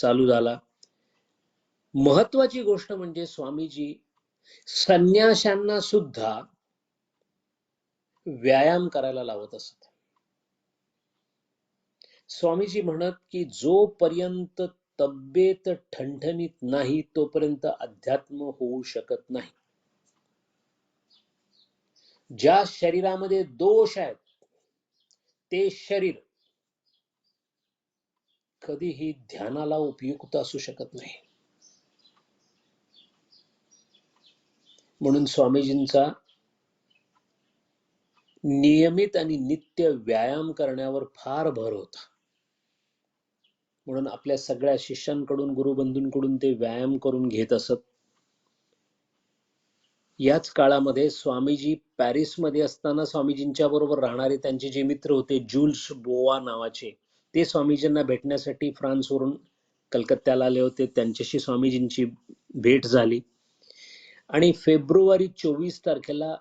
S2: चालू झाला. महत्वाची गोष्ट म्हणजे स्वामीजी संन्याशांना सुद्धा व्यायाम करायला लावत असत. स्वामीजी म्हणत की जोपर्यंत तब्येत ठणठणीत नाही तोपर्यंत अध्यात्म होऊ शकत नाही. ज्या शरीरामध्ये दोष आहेत ते शरीर कधीही ध्यानाला उपयुक्त असू शकत नाही. म्हणून स्वामीजींचा नियमित आणि नित्य व्यायाम करण्यावर फार भर होता. म्हणून आपल्या सगळ्या शिष्यांकडून, गुरुबंधूंकडून ते व्यायाम करून घेत असत. याच काळामध्ये स्वामीजी पॅरिसमध्ये असताना स्वामीजींच्या बरोबर राहणारे त्यांचे जे मित्र होते जुल्स बोवा नावाचे, ते स्वामीजींना भेटण्यासाठी फ्रान्सवरून कलकत्त्याला आले होते. त्यांच्याशी स्वामीजींची भेट झाली आणि फेब्रुवारी 24 तारखेला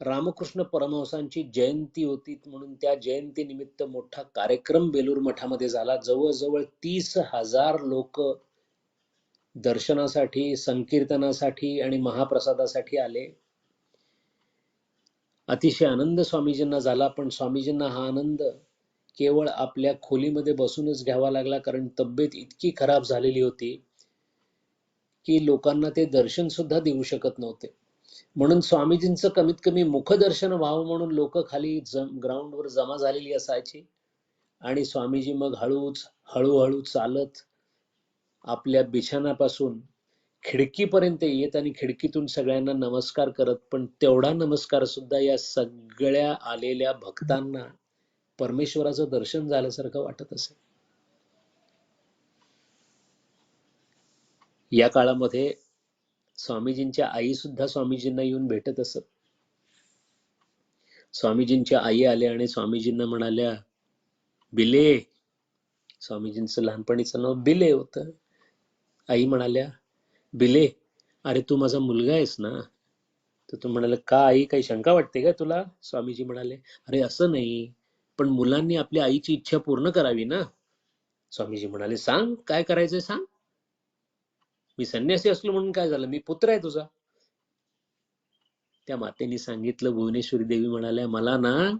S2: रामकृष्ण परमहंसांची जयंती होती, म्हणून त्या जयंती निमित्त मोठा कार्यक्रम बेलूर मठामध्ये झाला. जवळजवळ 30,000 लोक दर्शनासाठी, संकीर्तनासाठी आणि महाप्रसादासाठी आले. अतिशय आनंद स्वामीजींना झाला. पण स्वामीजींना हा आनंद केवळ आपल्या खोलीमध्ये बसूनच घ्यावा लागला, कारण तब्येत इतकी खराब झालेली होती की लोकांना ते दर्शन सुद्धा देऊ शकत नव्हते. म्हणून स्वामीजींचं कमीत कमी मुखदर्शन व्हावं म्हणून लोक खाली ग्राउंडवर जमा झालेली असायची आणि स्वामीजी मग हळूहळू चालत आपल्या बिछाणापासून खिडकीपर्यंत येत आणि खिडकीतून सगळ्यांना नमस्कार करत. पण तेवढा नमस्कार सुद्धा या सगळ्या आलेल्या भक्तांना परमेश्वराचं दर्शन झाल्यासारखं वाटत असे. या काळामध्ये स्वामीजींच्या आई सुद्धा स्वामीजींना येऊन भेटत असत. स्वामीजींच्या आई आल्या आणि स्वामीजींना म्हणाल्या, बिले. स्वामीजींचं लहानपणीचं नाव बिले होतं. आई म्हणाल्या, बिले, अरे तू माझा मुलगा आहेस ना? तर तू म्हणाला, का आई, काही शंका वाटते का तुला? स्वामीजी म्हणाले, अरे असं नाही, पण मुलांनी आपल्या आईची इच्छा पूर्ण करावी ना. स्वामीजी म्हणाले, सांग काय करायचंय सांग. मी संन्यासी असलो म्हणून काय झालं, मी पुत्र आहे तुझा. त्या मातेने सांगितलं, भुवनेश्वरी देवी म्हणाल्या, मला ना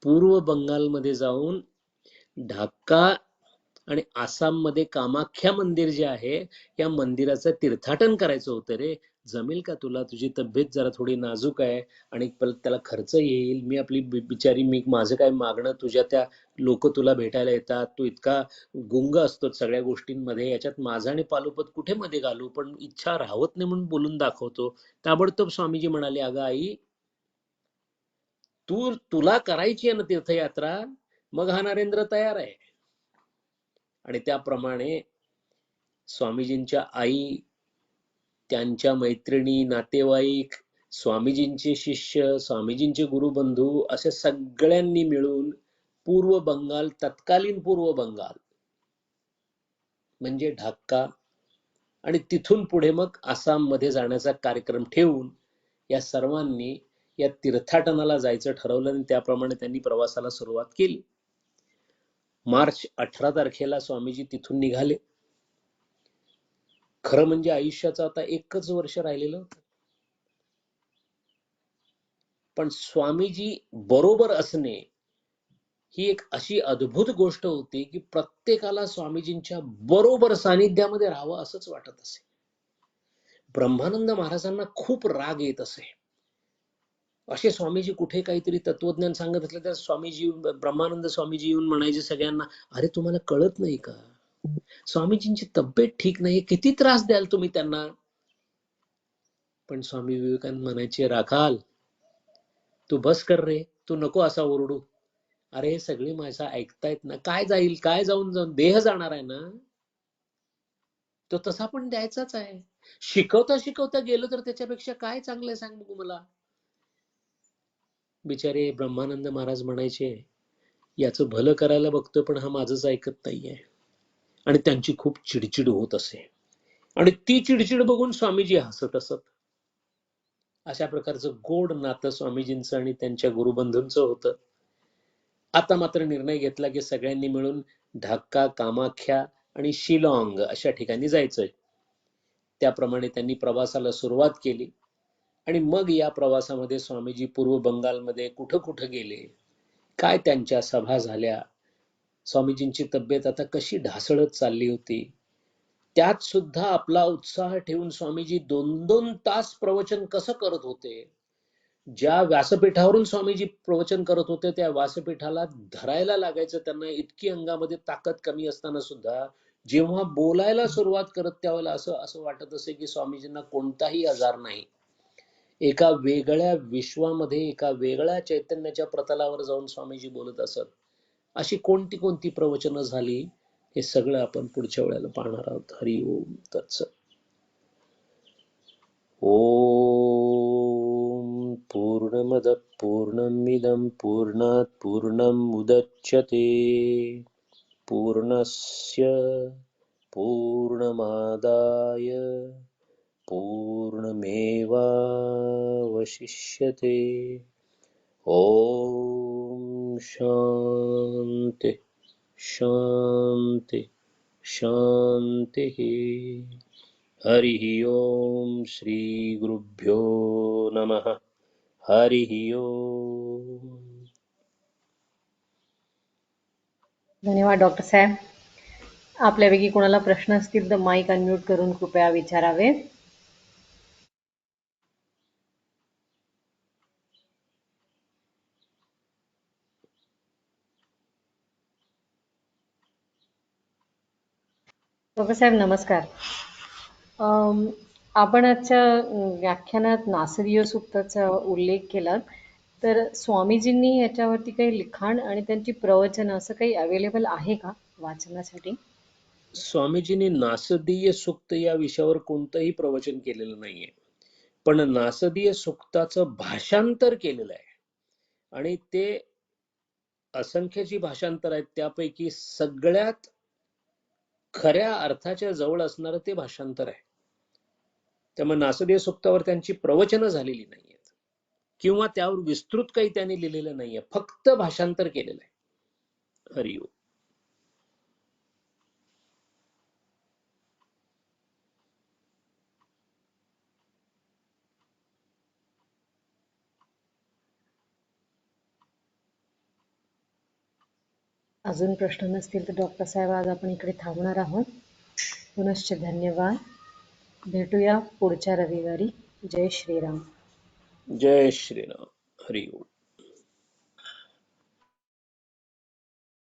S2: पूर्व बंगालमध्ये जाऊन ढाका आणि आसाममध्ये कामाख्या मंदिर जे आहे या मंदिराचं तीर्थाटन करायचं होतं रे. जमेल का तुला? तुझी तब्येत जरा थोडी नाजूक आहे आणि त्याला खर्च येईल. मी आपली बिचारी, मी माझं काय मागणं, तुझ्या त्या लोक तुला भेटायला येतात, तू इतका गुंग असतो सगळ्या गोष्टींमध्ये, याच्यात माझा आणि पालुपत कुठे मध्ये घालू, पण इच्छा राहत नाही म्हणून बोलून दाखवतो. ताबडतोब स्वामीजी म्हणाले, अगं आई, तुला करायची आहे ना तीर्थयात्रा, मग हा नरेंद्र तयार आहे. आणि त्याप्रमाणे स्वामीजींच्या आई, त्यांच्या मैत्रिणी, नातेवाईक, स्वामीजींचे शिष्य, स्वामीजींचे गुरुबंधू, असे सगळ्यांनी मिळून पूर्व बंगाल, तत्कालीन पूर्व बंगाल म्हणजे ढाका आणि तिथून पुढे मग आसाममध्ये जाण्याचा कार्यक्रम ठेवून या सर्वांनी या तीर्थाटनाला जायचं ठरवलं आणि त्याप्रमाणे त्यांनी प्रवासाला सुरुवात केली. मार्च 18 तारखेला स्वामीजी तिथून निघाले. खरं म्हणजे आयुष्याचं आता एकच वर्ष राहिलेलं होतं, पण स्वामीजी बरोबर असणे ही एक अशी अद्भुत गोष्ट होती की प्रत्येकाला स्वामीजींच्या बरोबर सानिध्यामध्ये राहावं असंच वाटत असे. ब्रह्मानंद महाराजांना खूप राग येत असे. असे स्वामीजी कुठे काहीतरी तत्वज्ञान सांगत असले तर स्वामीजी, ब्रह्मानंद स्वामीजी येऊन म्हणायचे सगळ्यांना, अरे तुम्हाला कळत नाही का, स्वामीजींची तब्येत ठीक नाही, किती त्रास द्याल तुम्ही त्यांना. पण स्वामी विवेकानंद म्हणायचे, राखाल तू बस कर रे, तू नको असा ओरडू. अरे सगळी माझा ऐकतायत ना, काय जाईल, काय जाऊन जाऊन देह जाणार आहे ना, तो तसा पण द्यायचाच आहे. शिकवता शिकवता गेलो तर त्याच्यापेक्षा काय चांगलं सांग बघू मला. बिचारे ब्रह्मानंद महाराज म्हणायचे, याचं भलं करायला बघतोय पण हा माझंच ऐकत नाहीये. आणि त्यांची खूप चिडचिड होत असे आणि ती चिडचिड बघून स्वामीजी हसत असत. अशा प्रकारचं गोड नातं स्वामीजींचं आणि त्यांच्या गुरुबंधूंचं होतं. आता मात्र निर्णय घेतला की सगळ्यांनी मिळून ढाका, कामाख्या आणि शिलाँग अशा ठिकाणी जायचंय. त्याप्रमाणे त्यांनी प्रवासाला सुरुवात केली आणि मग या प्रवासामध्ये स्वामीजी पूर्व बंगालमध्ये कुठं कुठं गेले, काय त्यांच्या सभा झाल्या, स्वामीजींची तब्येत आता कशी ढासळत चालली होती, त्यात सुद्धा आपला उत्साह ठेवून स्वामीजी 2-2 तास प्रवचन कसं करत होते. ज्या व्यासपीठावरून स्वामीजी प्रवचन करत होते त्या व्यासपीठाला धरायला लागायचं त्यांना, इतकी अंगामध्ये ताकद कमी असताना सुद्धा जेव्हा बोलायला सुरुवात करत त्यावेळेला असं असं वाटत असे की स्वामीजींना कोणताही आजार नाही. एका वेगळ्या विश्वामध्ये, एका वेगळ्या चैतन्याच्या प्रतलावर जाऊन स्वामीजी बोलत असत. अशी कोणती कोणती प्रवचनं झाली हे सगळं आपण पुढच्या वेळेला पाहणार आहोत. हरि ओम तत्सत. ओम पूर्णमद पूर्णमिदं पूर्णात् पूर्णमुदच्यते पूर्णस्य पूर्णमादाय पूर्णमेवावशिष्यते. ओम शांति शांति शांति. हरिः ओम श्री गुरुभ्यो नमः. हरिः ओम.
S3: धन्यवाद डॉक्टर साहेब. आपल्यापैकी कोणाला प्रश्न असतील तर माईक अनम्यूट करून कृपया विचारावे. डॉक्टर साहेब नमस्कार. आपण आजच्या व्याख्यानात नासदीय सूक्ताचा उल्लेख केला, तर स्वामीजींनी याच्यावरती काही लिखाण आणि त्यांची प्रवचन असं काही अवेलेबल आहे का वाचनासाठी?
S2: स्वामीजींनी नासदीय सूक्त या विषयावर कोणतंही प्रवचन केलेलं नाहीये, पण नासदीय सूक्ताचं भाषांतर केलेलं आहे आणि ते असंख्य जी भाषांतर आहेत त्यापैकी सगळ्यात खऱ्या अर्थाच्या जवळ असणारं ते भाषांतर आहे. त्यामुळे नासदीय सूक्तावर त्यांची प्रवचनं झालेली नाहीयेत किंवा त्यावर विस्तृत काही त्यांनी लिहिलेलं नाहीये, फक्त भाषांतर केलेलं आहे. हरिओम.
S3: अजून प्रश्न नसतील तर डॉक्टर साहेब आज आपण इकडे थांबणार आहोत. पुनश्च धन्यवाद. भेटूया पुढच्या रविवारी. जय श्रीराम.
S2: जय श्रीराम. हरिओम.